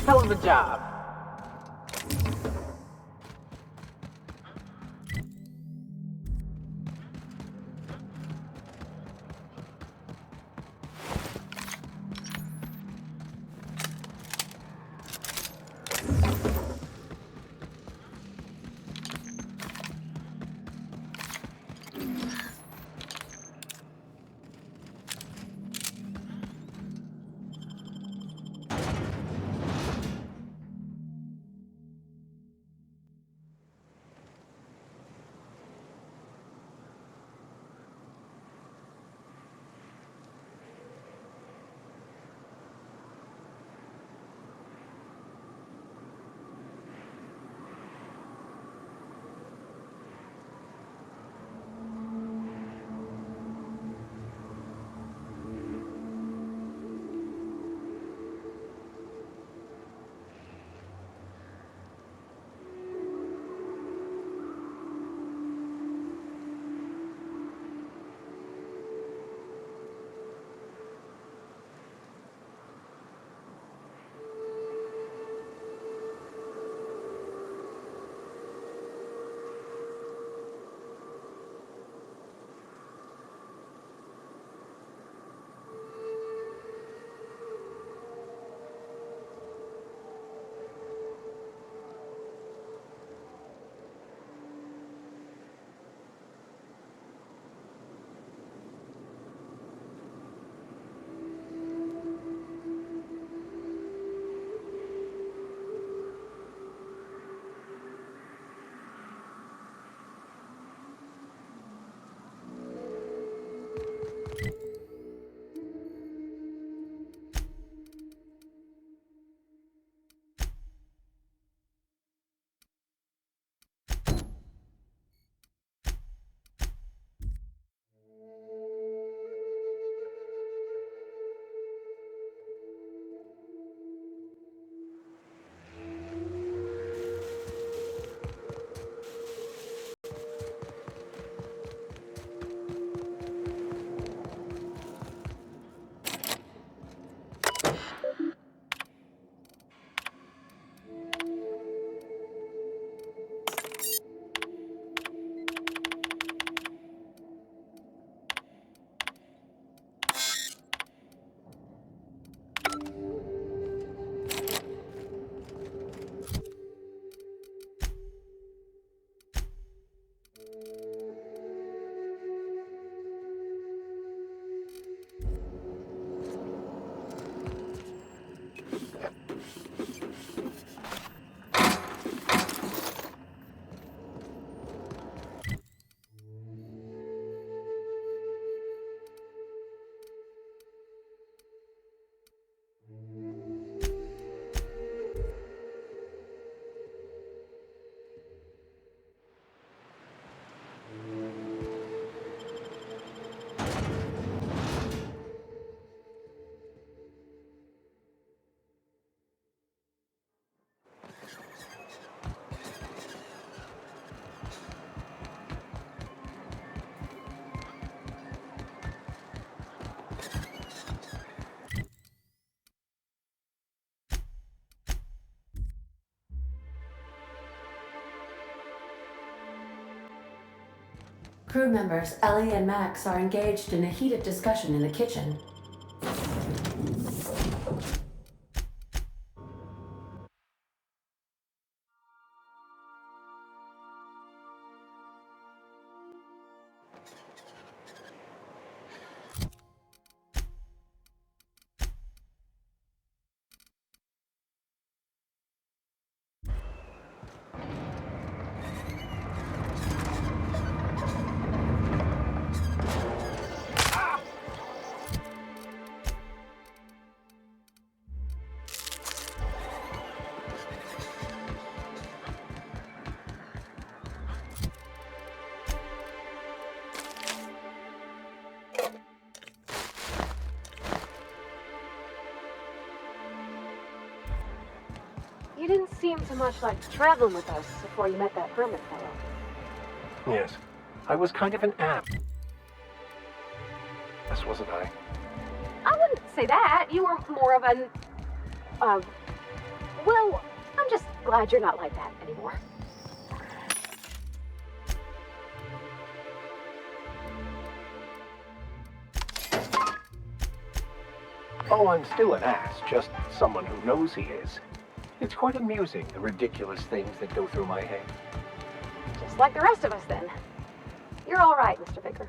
[SPEAKER 13] hell of a job.
[SPEAKER 3] Crew members Ellie and Max are engaged in a heated discussion in the kitchen.
[SPEAKER 8] You didn't seem too much like traveling with us before you met that hermit fellow.
[SPEAKER 6] Yes. I was kind of an ass, wasn't I?
[SPEAKER 8] I wouldn't say that. You were more of an... Well, I'm just glad you're not like that anymore.
[SPEAKER 6] Oh, I'm still an ass, just someone who knows he is. It's quite amusing, the ridiculous things that go through my head.
[SPEAKER 8] Just like the rest of us, then. You're all right, Mr. Vicker.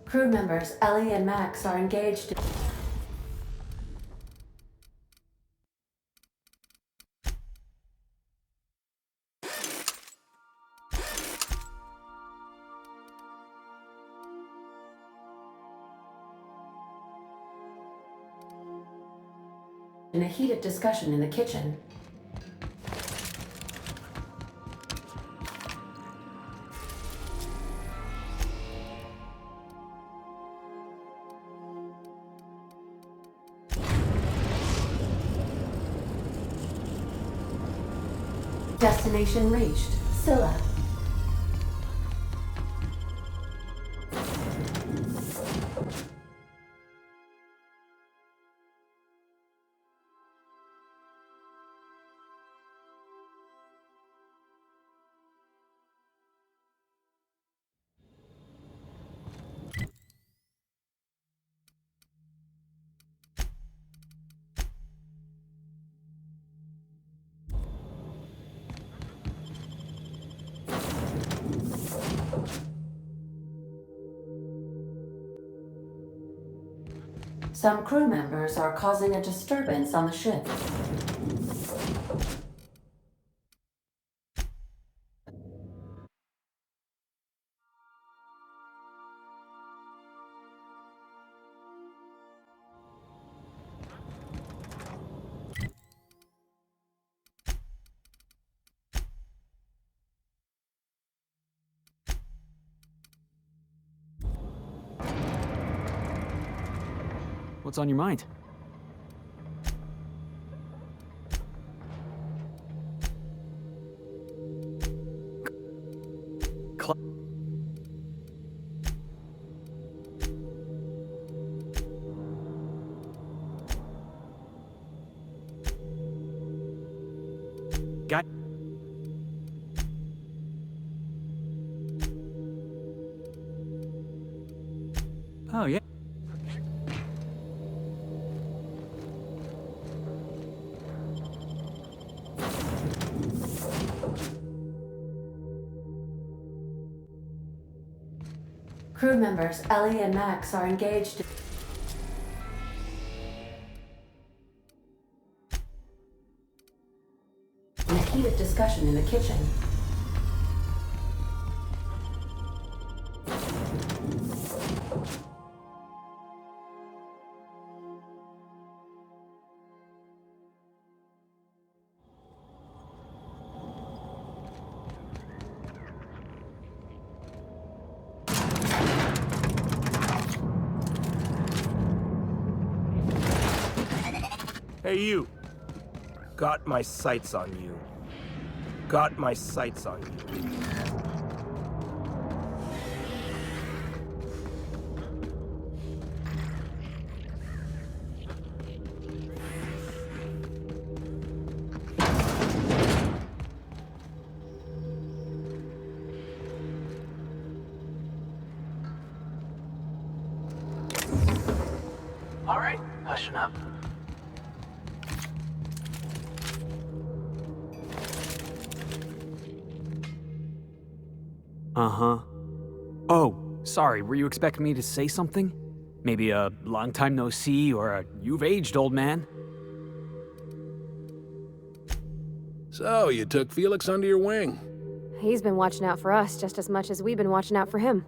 [SPEAKER 1] Crew members Ellie and Max are engaged. In a heated discussion in the kitchen. Destination reached. Scylla. Some crew members are causing a disturbance on the ship.
[SPEAKER 5] What's on your mind? Got. Oh, yeah.
[SPEAKER 1] Crew members Ellie and Max are engaged. In a heated discussion in the kitchen.
[SPEAKER 15] Hey, you. Got my sights on you. Got my sights on you.
[SPEAKER 11] All right, hushing up.
[SPEAKER 5] Uh-huh. Oh, sorry, were you expecting me to say something? Maybe a long time no see, or a you've aged, old man?
[SPEAKER 16] So, you took Felix under your wing.
[SPEAKER 8] He's been watching out for us just as much as we've been watching out for him.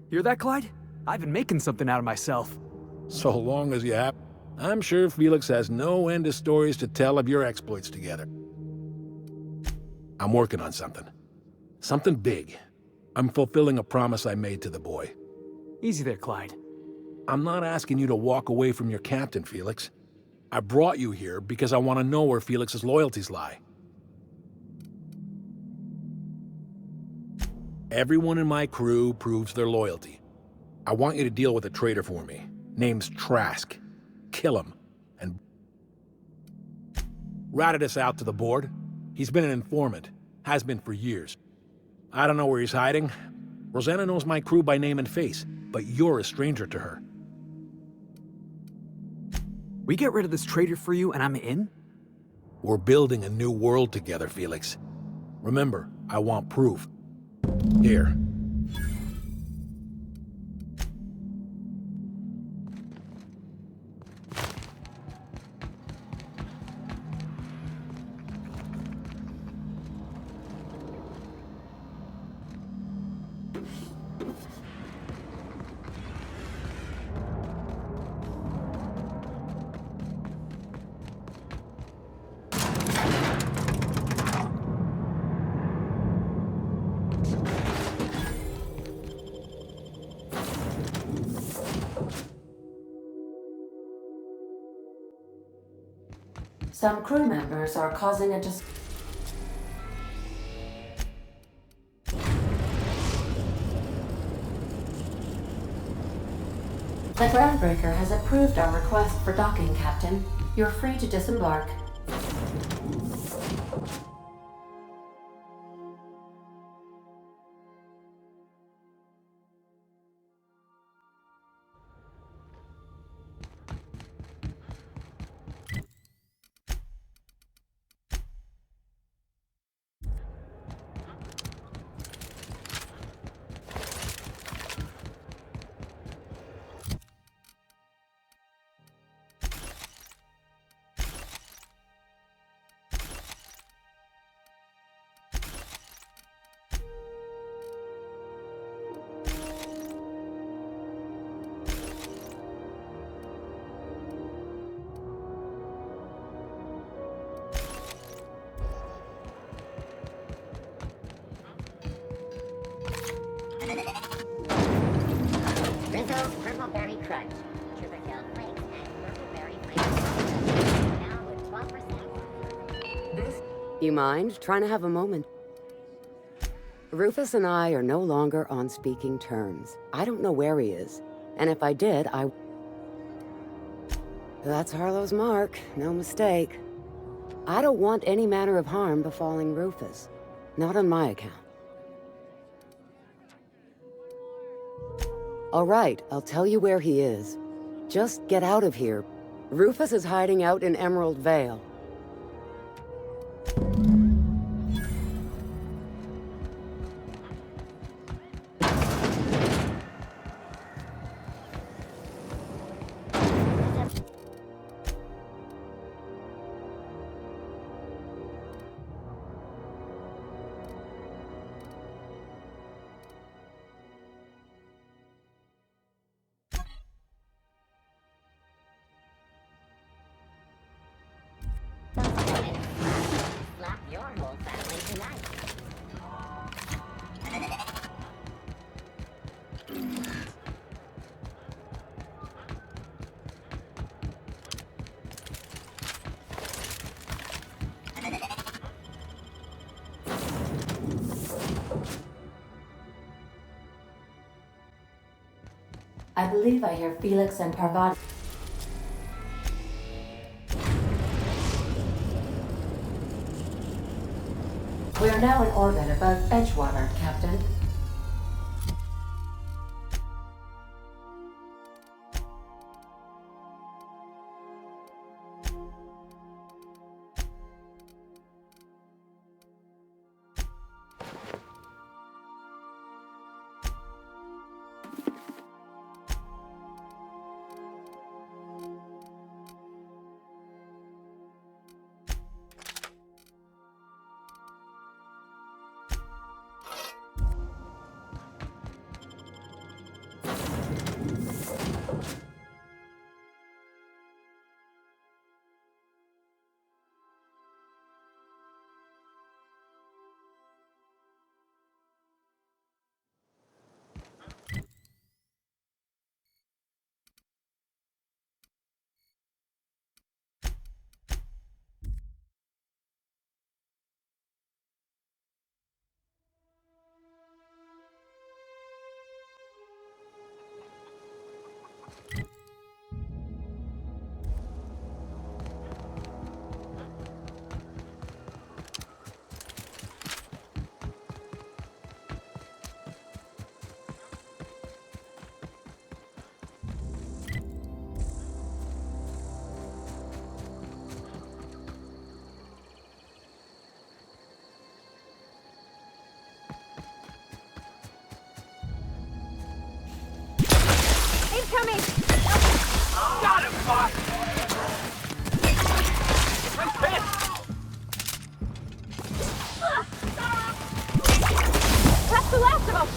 [SPEAKER 5] Hear that, Clyde? I've been making something out of myself.
[SPEAKER 16] So long as you have. I'm sure Felix has no end of stories to tell of your exploits together. I'm working on something. Something big. I'm fulfilling a promise I made to the boy.
[SPEAKER 5] Easy there, Clyde.
[SPEAKER 16] I'm not asking you to walk away from your captain, Felix. I brought you here because I want to know where Felix's loyalties lie. Everyone in my crew proves their loyalty. I want you to deal with a traitor for me. Name's Trask. Kill him, and ratted us out to the board. He's been an informant. Has been for years. I don't know where he's hiding. Rosanna knows my crew by name and face, but you're a stranger to her.
[SPEAKER 5] We get rid of this traitor for you and I'm in?
[SPEAKER 16] We're building a new world together, Felix. Remember, I want proof. Here.
[SPEAKER 1] Some crew members are causing a The Groundbreaker has approved our request for docking, Captain. You're free to disembark.
[SPEAKER 2] Rizzo's Purple Berry Crunch. Sugar Hill Flakes and Purple Berry Flakes. Now with 12%.
[SPEAKER 17] You mind trying to have a moment? Rufus and I are no longer on speaking terms. I don't know where he is. And if I did, That's Harlow's mark, no mistake. I don't want any manner of harm befalling Rufus. Not on my account. All right, I'll tell you where he is. Just get out of here. Rufus is hiding out in Emerald Vale.
[SPEAKER 2] Slap your whole family tonight.
[SPEAKER 1] I believe I hear Felix and Parvati. We are now in orbit above Edgewater, Captain.
[SPEAKER 8] Incoming!
[SPEAKER 11] Got him, boss! I'm pissed!
[SPEAKER 8] That's the last of them!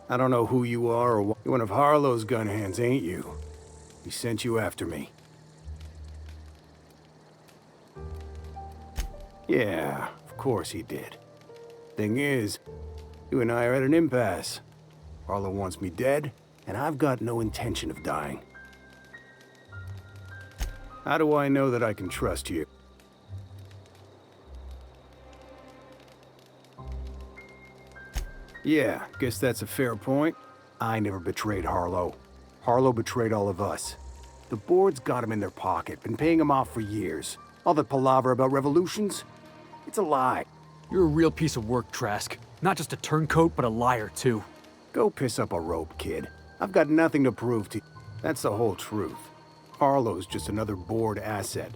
[SPEAKER 6] I don't know who you are or what. You're one of Harlow's gun hands, ain't you? He sent you after me. Yeah, of course he did. Thing is, you and I are at an impasse. Harlow wants me dead, and I've got no intention of dying. How do I know that I can trust you? Yeah, guess that's a fair point. I never betrayed Harlow. Harlow betrayed all of us. The board's got him in their pocket, been paying him off for years. All that palaver about revolutions? It's a lie.
[SPEAKER 5] You're a real piece of work, Trask. Not just a turncoat, but a liar, too.
[SPEAKER 6] Go piss up a rope, kid. I've got nothing to prove to you. That's the whole truth. Harlow's just another board asset.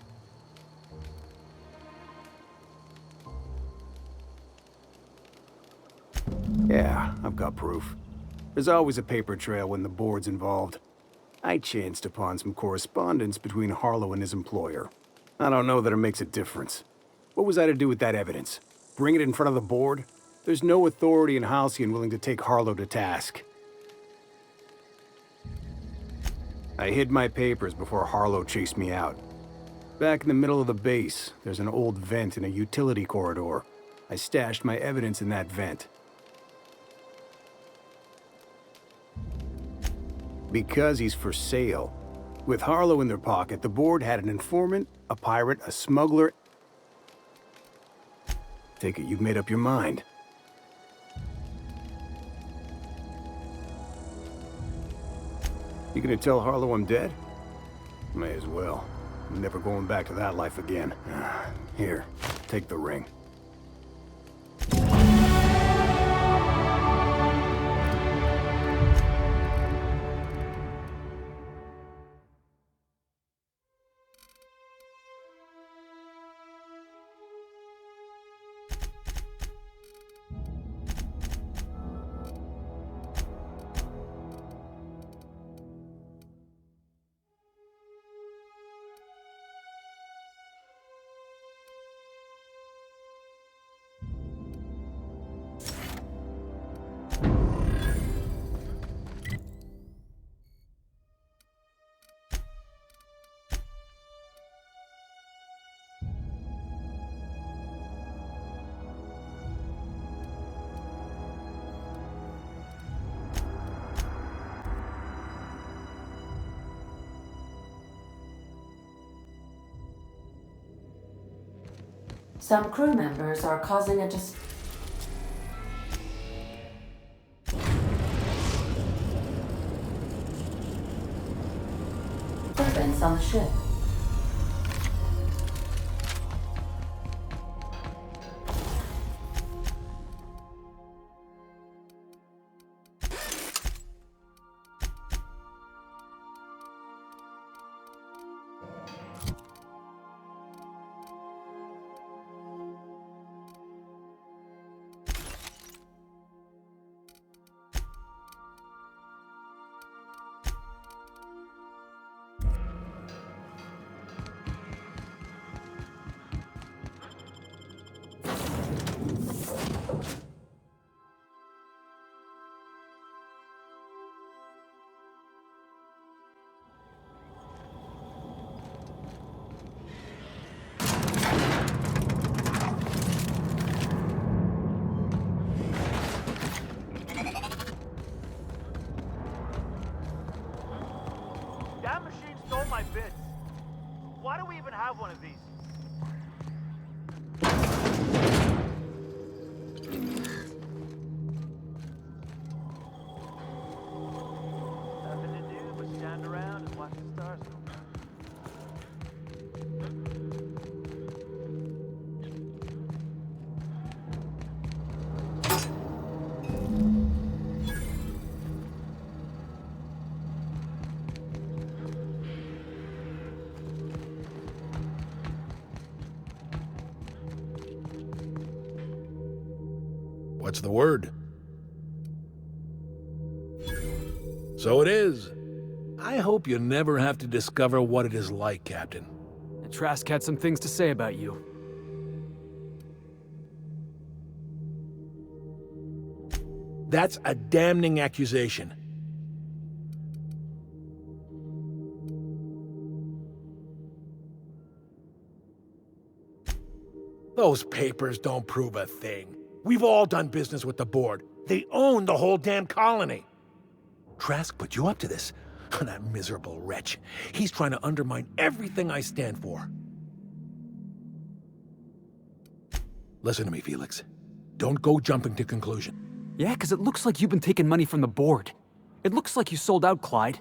[SPEAKER 6] Yeah, I've got proof. There's always a paper trail when the board's involved. I chanced upon some correspondence between Harlow and his employer. I don't know that it makes a difference. What was I to do with that evidence? Bring it in front of the board? There's no authority in Halcyon willing to take Harlow to task. I hid my papers before Harlow chased me out. Back in the middle of the base, there's an old vent in a utility corridor. I stashed my evidence in that vent. Because he's for sale. With Harlow in their pocket, the board had an informant, a pirate, a smuggler. Take it you've made up your mind.
[SPEAKER 18] You gonna tell Harlow I'm dead? May as well. I'm never going back to that life again. Here, take the ring.
[SPEAKER 1] Some crew members are causing a disturbance on the ship.
[SPEAKER 11] That machine stole my bits. Why do we even have one of these? Nothing to do but stand around and watch the stars go by.
[SPEAKER 16] What's the word? So it is. I hope you never have to discover what it is like, Captain.
[SPEAKER 5] Trask had some things to say about you.
[SPEAKER 16] That's a damning accusation. Those papers don't prove a thing. We've all done business with the board. They own the whole damn colony. Trask put you up to this. That miserable wretch. He's trying to undermine everything I stand for. Listen to me, Felix. Don't go jumping to conclusions.
[SPEAKER 5] Yeah, because it looks like you've been taking money from the board. It looks like you sold out, Clyde.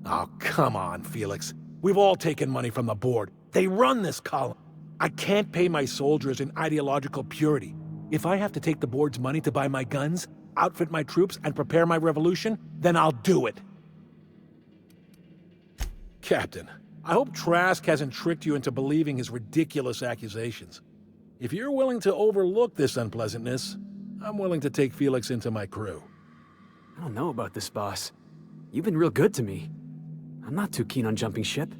[SPEAKER 16] Oh, come on, Felix. We've all taken money from the board. They run this colony. I can't pay my soldiers in ideological purity. If I have to take the board's money to buy my guns, outfit my troops, and prepare my revolution, then I'll do it. Captain, I hope Trask hasn't tricked you into believing his ridiculous accusations. If you're willing to overlook this unpleasantness, I'm willing to take Felix into my crew.
[SPEAKER 5] I don't know about this, boss. You've been real good to me. I'm not too keen on jumping ship.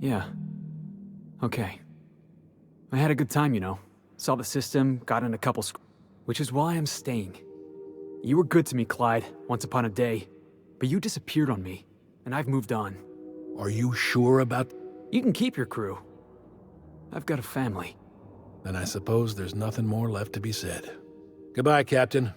[SPEAKER 5] Yeah. Okay. I had a good time, you know. Saw the system, got in a couple which is why I'm staying. You were good to me, Clyde, once upon a day. But you disappeared on me, and I've moved on.
[SPEAKER 16] Are you sure about...
[SPEAKER 5] You can keep your crew. I've got a family.
[SPEAKER 16] Then I suppose there's nothing more left to be said. Goodbye, Captain.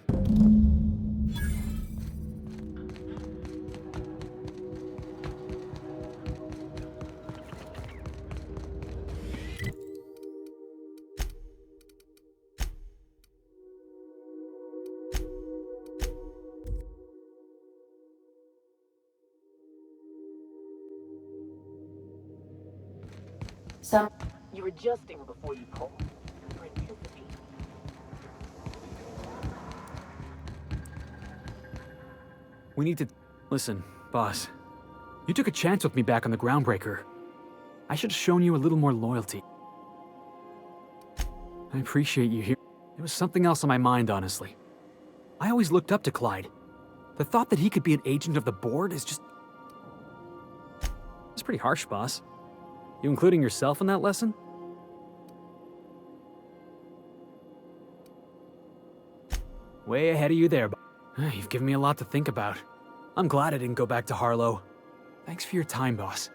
[SPEAKER 3] Some
[SPEAKER 13] You're adjusting before you pull. For intensity.
[SPEAKER 5] We need to... Listen, boss. You took a chance with me back on the Groundbreaker. I should have shown you a little more loyalty. I appreciate you here. There was something else on my mind, honestly. I always looked up to Clyde. The thought that he could be an agent of the board is just... It's pretty harsh, boss. You including yourself in that lesson? Way ahead of you there, you've given me a lot to think about. I'm glad I didn't go back to Harlow. Thanks for your time, boss.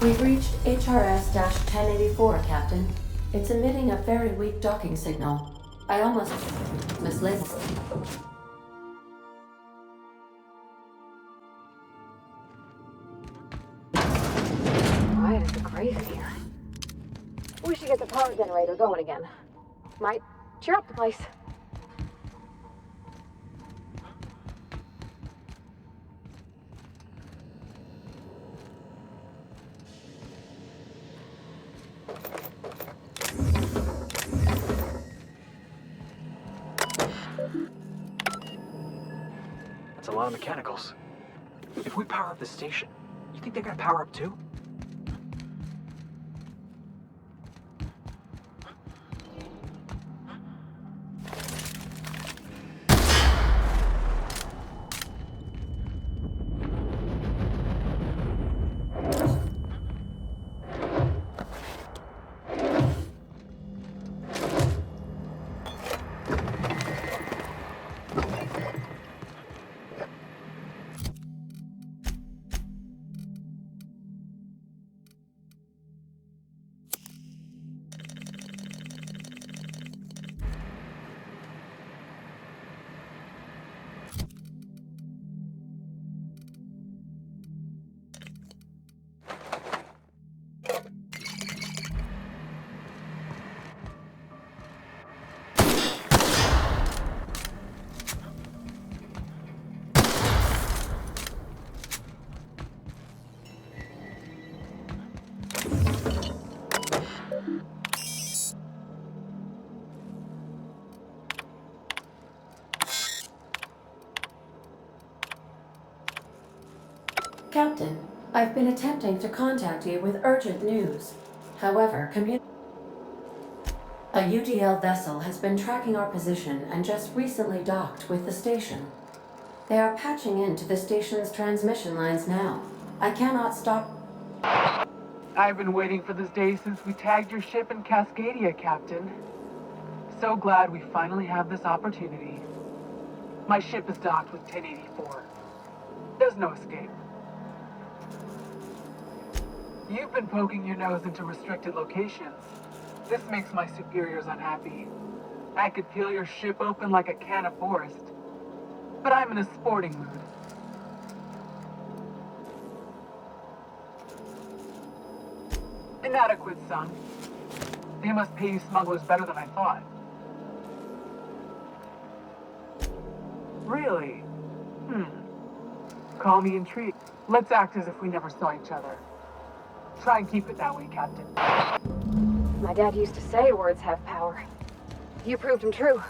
[SPEAKER 3] We've reached HRS-1084, Captain. It's emitting a very weak docking signal. I almost mislabeled.
[SPEAKER 8] Quiet as the grave in here. We should get the power generator going again. Might cheer up the place.
[SPEAKER 5] That's a lot of mechanicals. If we power up the station, you think they're gonna power up too?
[SPEAKER 3] Captain, I've been attempting to contact you with urgent news. However, a UDL vessel has been tracking our position and just recently docked with the station. They are patching into the station's transmission lines now. I cannot stop.
[SPEAKER 13] I've been waiting for this day since we tagged your ship in Cascadia, Captain. So glad we finally have this opportunity. My ship is docked with 1084. There's no escape. You've been poking your nose into restricted locations. This makes my superiors unhappy. I could peel your ship open like a can of forest. But I'm in a sporting mood. Inadequate, son. They must pay you smugglers better than I thought. Really? Call me intrigued. Let's act as if we never saw each other. Try and keep it that way, Captain.
[SPEAKER 8] My dad used to say words have power. You proved them true.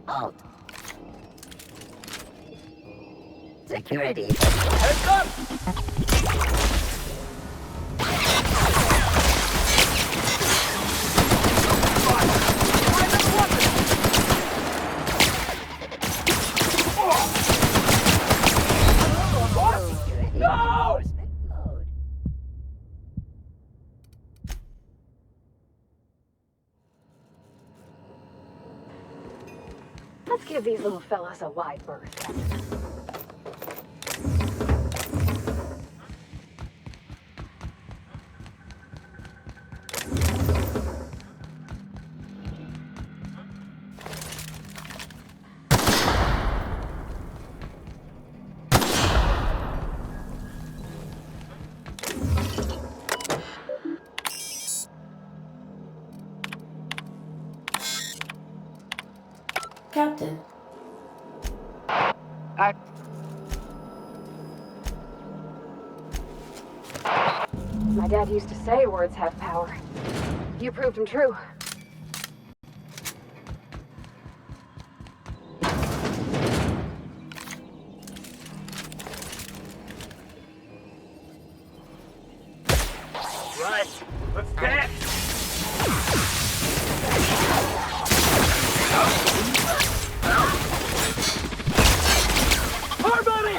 [SPEAKER 2] Halt. Security. Heads up!
[SPEAKER 8] Let's give these little fellas a wide berth.
[SPEAKER 3] Captain.
[SPEAKER 8] My dad used to say words have power. You proved them true.
[SPEAKER 11] Right, let's dance! Our buddy!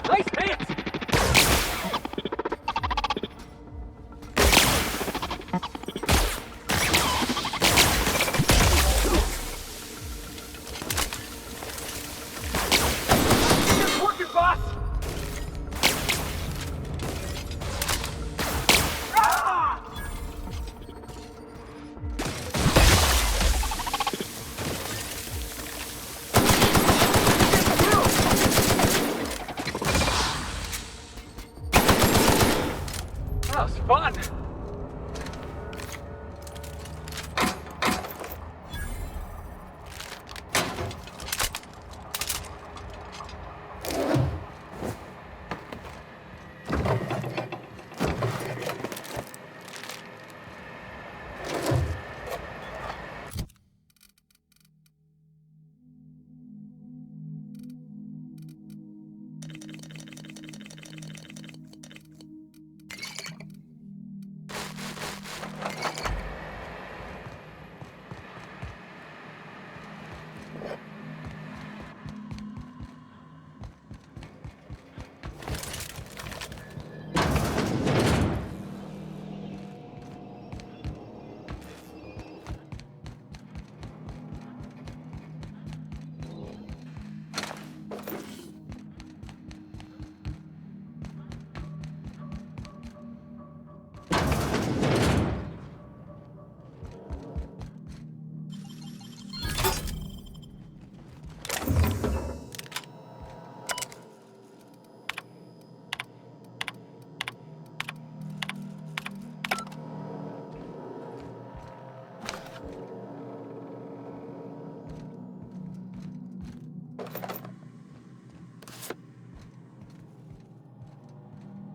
[SPEAKER 11] Nice hit! Good working, boss! Ah! That was fun!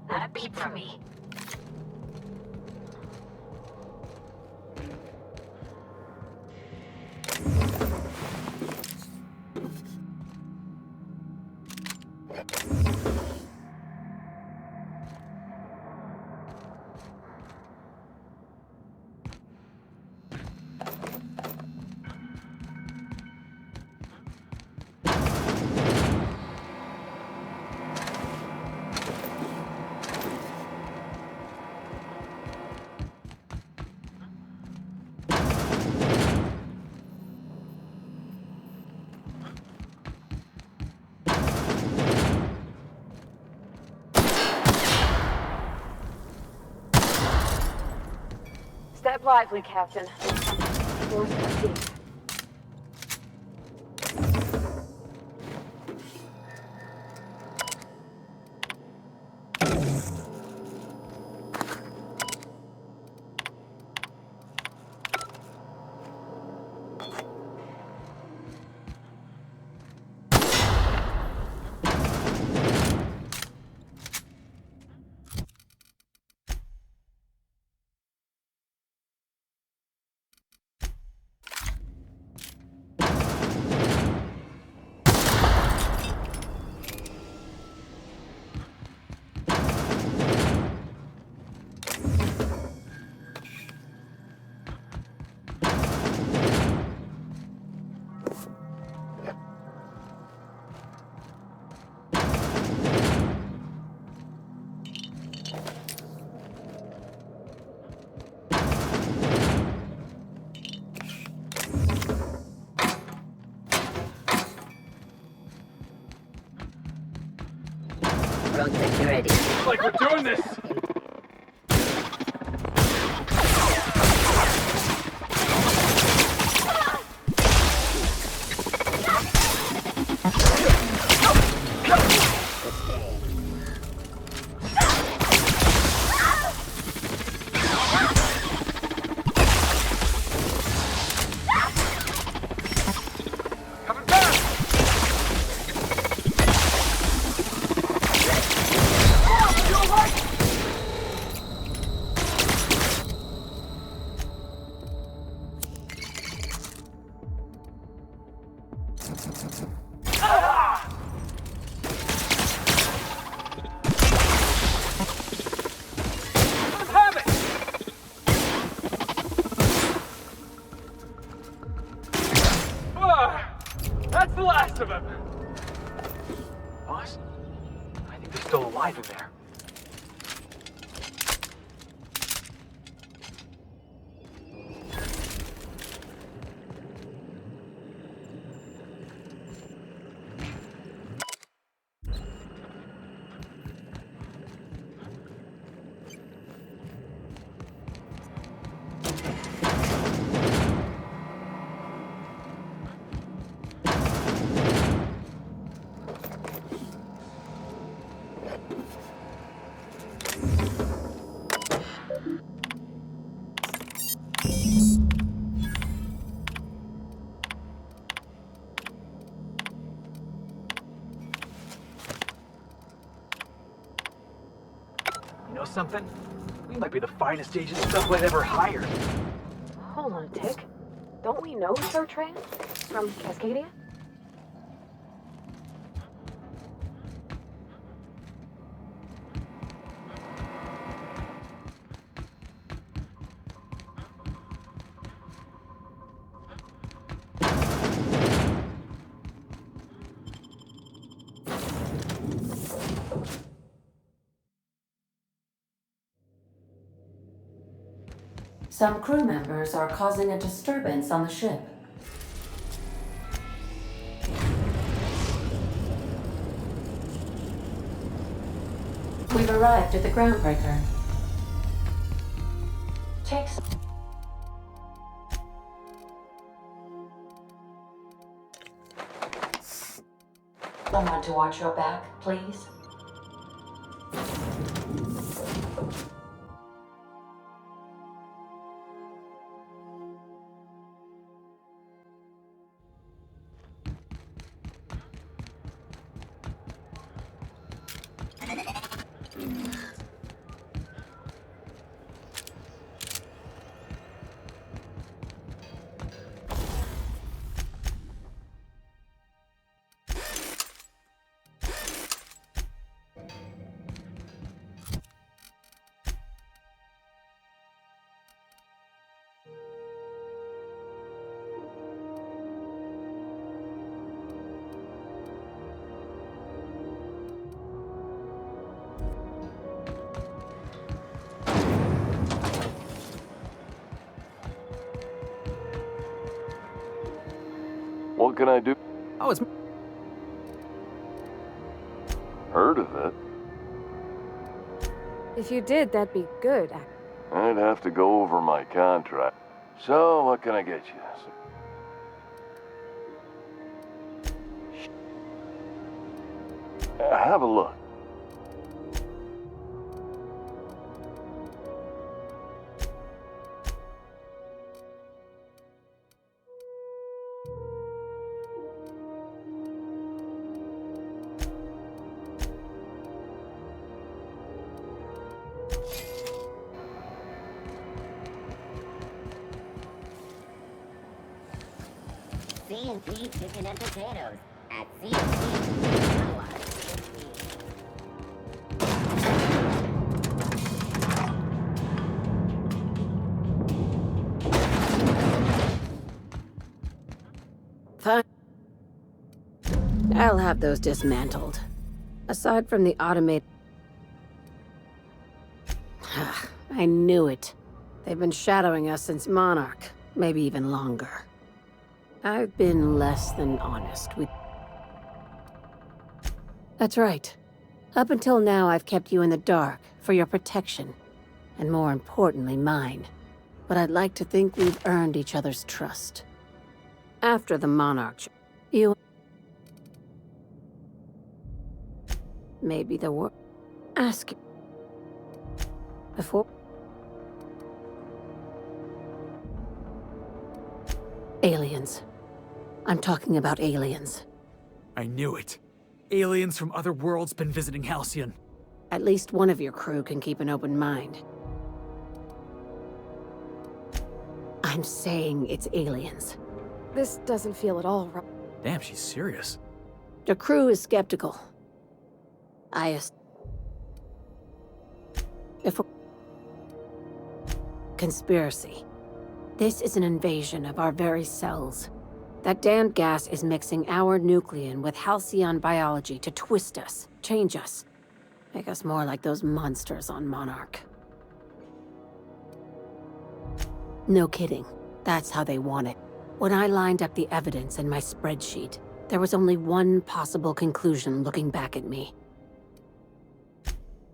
[SPEAKER 8] Not a peep from me. Step lively, Captain. Force our teeth.
[SPEAKER 2] drone security.
[SPEAKER 11] Looks like we're doing this! That's the last of them! Boss, I think they're still alive in there. You know something? We might be the finest agents Subway ever hired.
[SPEAKER 8] Hold on a tick. Don't we know Sir Tran? From Cascadia?
[SPEAKER 3] Some crew members are causing a disturbance on the ship. We've arrived at the groundbreaker. Chase. Someone to watch your back, please.
[SPEAKER 19] What can I do?
[SPEAKER 5] Oh, it's...
[SPEAKER 19] Heard of it?
[SPEAKER 8] If you did, that'd be good.
[SPEAKER 19] I'd have to go over my contract. So, what can I get you? Have a look.
[SPEAKER 2] C&T Chicken and Potatoes at C&T.
[SPEAKER 3] Fine. I'll have those dismantled. Aside from the automated... I knew it. They've been shadowing us since Monarch, maybe even longer. I've been less than honest with... That's right. Up until now, I've kept you in the dark for your protection, and more importantly, mine. But I'd like to think we've earned each other's trust. After the Monarch, you... Maybe the word... Ask... Before... Aliens. I'm talking about aliens.
[SPEAKER 5] I knew it. Aliens from other worlds been visiting Halcyon.
[SPEAKER 3] At least one of your crew can keep an open mind. I'm saying it's aliens.
[SPEAKER 8] This doesn't feel at all right.
[SPEAKER 5] Damn, she's serious.
[SPEAKER 3] The crew is skeptical. If conspiracy. This is an invasion of our very cells. That damned gas is mixing our nucleon with halcyon biology to twist us, change us, make us more like those monsters on Monarch. No kidding. That's how they want it. When I lined up the evidence in my spreadsheet, there was only one possible conclusion looking back at me.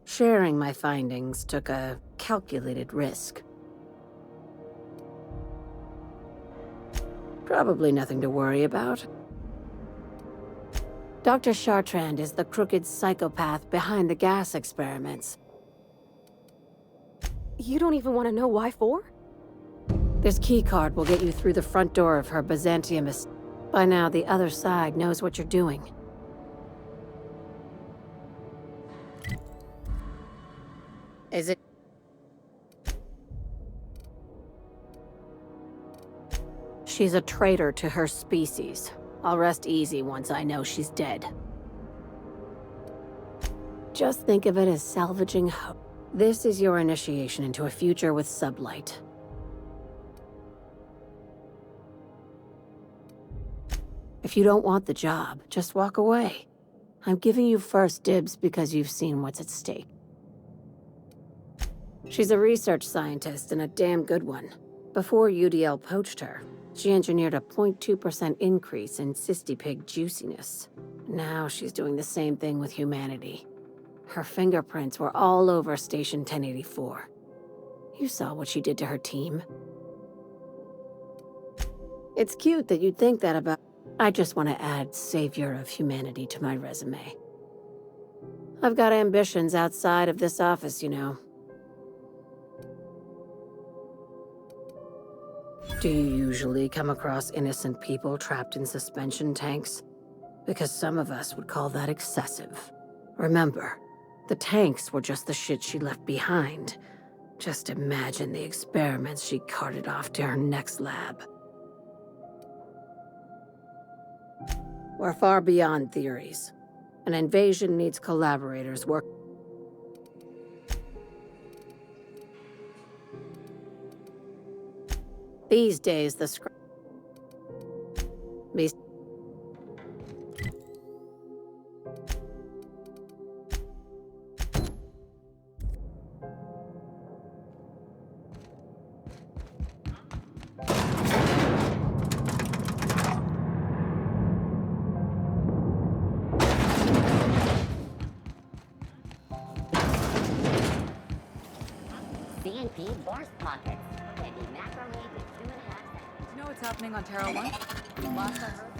[SPEAKER 3] Sharing my findings took a calculated risk. Probably nothing to worry about. Dr. Chartrand is the crooked psychopath behind the gas experiments.
[SPEAKER 8] You don't even want to know why for?
[SPEAKER 3] This keycard will get you through the front door of her Byzantium. By now, the other side knows what you're doing. Is it? She's a traitor to her species. I'll rest easy once I know she's dead. Just think of it as salvaging hope. This is your initiation into a future with Sublight. If you don't want the job, just walk away. I'm giving you first dibs because you've seen what's at stake. She's a research scientist and a damn good one. Before UDL poached her, she engineered a 0.2% increase in cystipig juiciness. Now she's doing the same thing with humanity. Her fingerprints were all over Station 1084. You saw what she did to her team. It's cute that you'd think that about... I just want to add savior of humanity to my resume. I've got ambitions outside of this office, you know. Do you usually come across innocent people trapped in suspension tanks? Because some of us would call that excessive. Remember, the tanks were just the shit she left behind. Just imagine the experiments she carted off to her next lab. We're far beyond theories. An invasion needs collaborators work. These days, the
[SPEAKER 2] CNP Bourse Pockets. Can be macrame with 2.5 seconds.
[SPEAKER 20] You know what's happening on Terra 1? Last I heard.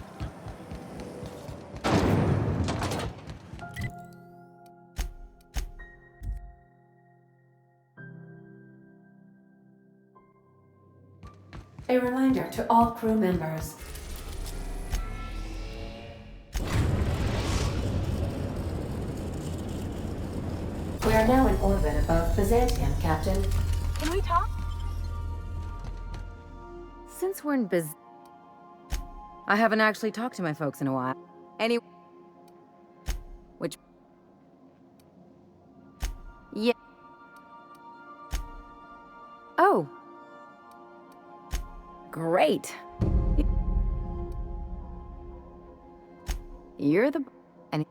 [SPEAKER 3] A reminder to all crew members. We are now in orbit above Byzantium, Captain.
[SPEAKER 8] Can we talk?
[SPEAKER 9] Since we're in I haven't actually talked to my folks in a while. Which... Yeah. Oh. Great. You're the... And...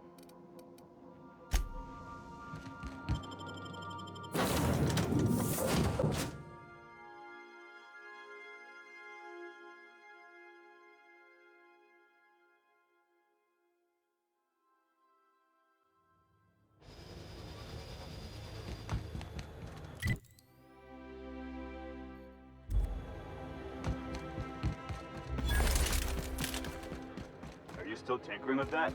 [SPEAKER 11] still tinkering with that?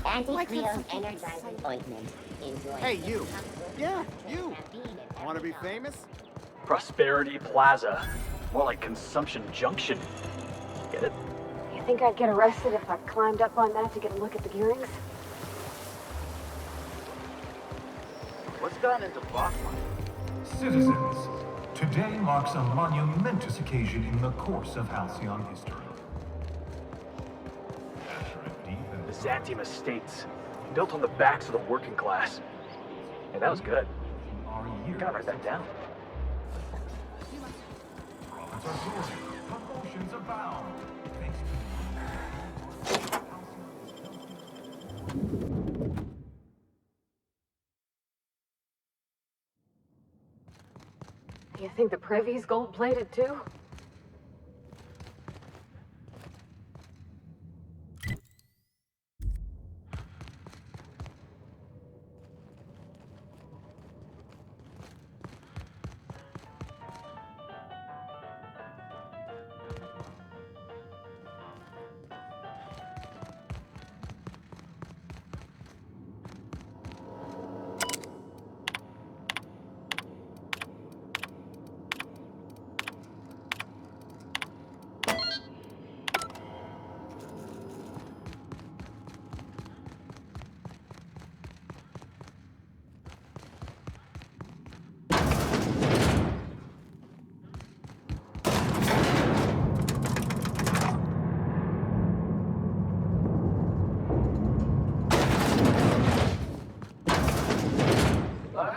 [SPEAKER 2] Anti-Creo's energizing ointment. Enjoy.
[SPEAKER 21] Hey, you. Yeah, you. Want to be famous?
[SPEAKER 22] Prosperity Plaza. More like Consumption Junction. Get it?
[SPEAKER 8] You think I'd get arrested if I climbed up on that to get a look at the gearings?
[SPEAKER 11] What's gotten into Bachman?
[SPEAKER 23] Citizens, today marks a monumentous occasion in the course of Halcyon history.
[SPEAKER 22] The Xantium Estates, built on the backs of the working class. Hey, that was good. Gotta write that down.
[SPEAKER 23] Profits are soaring, promotions abound. Thanks
[SPEAKER 8] You think the Privy's gold-plated too?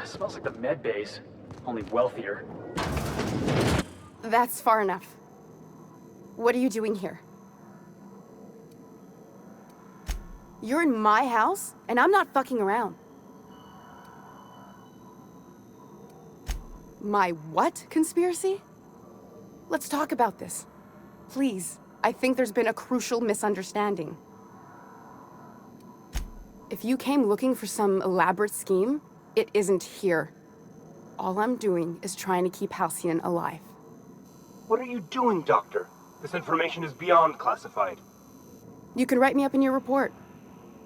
[SPEAKER 22] Smells like the med bays, only wealthier.
[SPEAKER 24] That's far enough. What are you doing here? You're in my house, and I'm not fucking around. My what conspiracy? Let's talk about this. Please, I think there's been a crucial misunderstanding. If you came looking for some elaborate scheme, it isn't here. All I'm doing is trying to keep Halcyon alive.
[SPEAKER 15] What are you doing, Doctor? This information is beyond classified.
[SPEAKER 24] You can write me up in your report.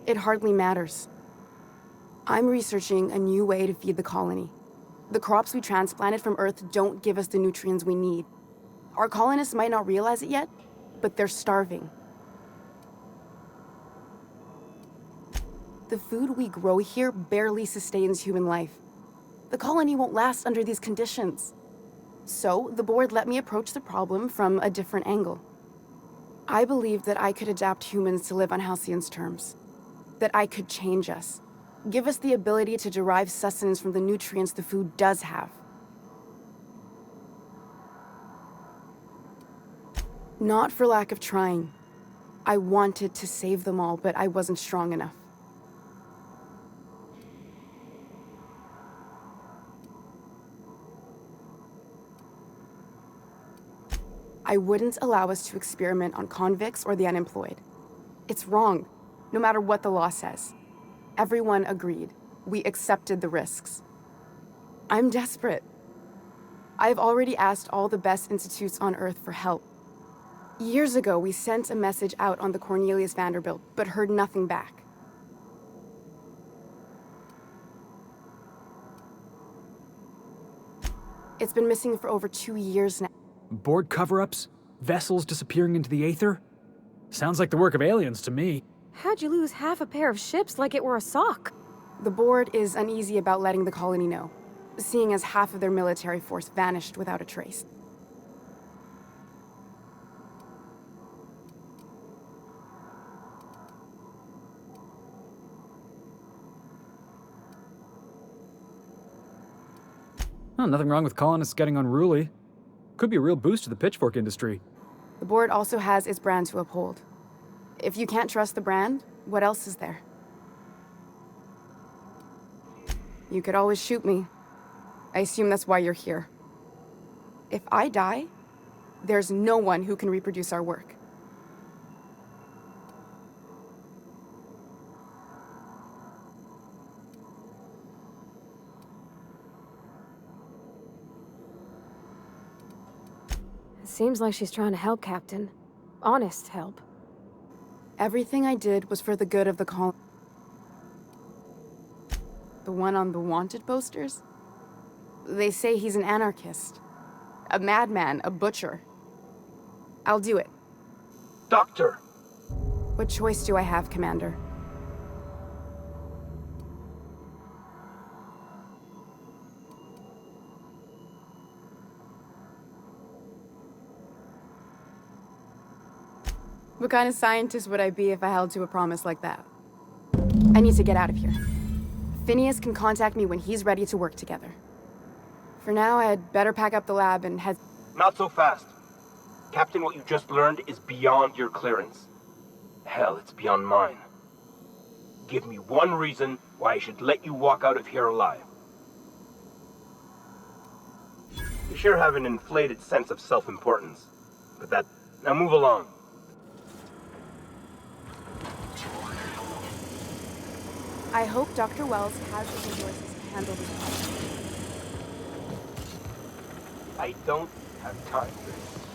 [SPEAKER 24] It hardly matters. I'm researching a new way to feed the colony. The crops we transplanted from Earth don't give us the nutrients we need. Our colonists might not realize it yet, but they're starving. The food we grow here barely sustains human life. The colony won't last under these conditions. So, the board let me approach the problem from a different angle. I believed that I could adapt humans to live on Halcyon's terms. That I could change us. Give us the ability to derive sustenance from the nutrients the food does have. Not for lack of trying. I wanted to save them all, but I wasn't strong enough. I wouldn't allow us to experiment on convicts or the unemployed. It's wrong, no matter what the law says. Everyone agreed. We accepted the risks. I'm desperate. I've already asked all the best institutes on Earth for help. Years ago, we sent a message out on the Cornelius Vanderbilt, but heard nothing back. It's been missing for over 2 years now.
[SPEAKER 5] Board cover-ups? Vessels disappearing into the aether? Sounds like the work of aliens to me.
[SPEAKER 24] How'd you lose half a pair of ships like it were a sock? The board is uneasy about letting the colony know, seeing as half of their military force vanished without a trace.
[SPEAKER 5] Oh, nothing wrong with colonists getting unruly. Could be a real boost to the pitchfork industry.
[SPEAKER 24] The board also has its brand to uphold. If you can't trust the brand, what else is there? You could always shoot me. I assume that's why you're here. If I die, there's no one who can reproduce our work.
[SPEAKER 8] It seems like she's trying to help, Captain. Honest help.
[SPEAKER 24] Everything I did was for the good of the colony. The one on the wanted posters? They say he's an anarchist. A madman, a butcher. I'll do it.
[SPEAKER 15] Doctor!
[SPEAKER 24] What choice do I have, Commander? What kind of scientist would I be if I held to a promise like that? I need to get out of here. Phineas can contact me when he's ready to work together. For now, I had better pack up the lab and head...
[SPEAKER 15] Not so fast. Captain, what you just learned is beyond your clearance. Hell, it's beyond mine. Give me one reason why I should let you walk out of here alive. You sure have an inflated sense of self-importance. But that... Now move along.
[SPEAKER 24] I hope Dr. Wells has the resources to handle this problem.
[SPEAKER 15] I don't have time for this.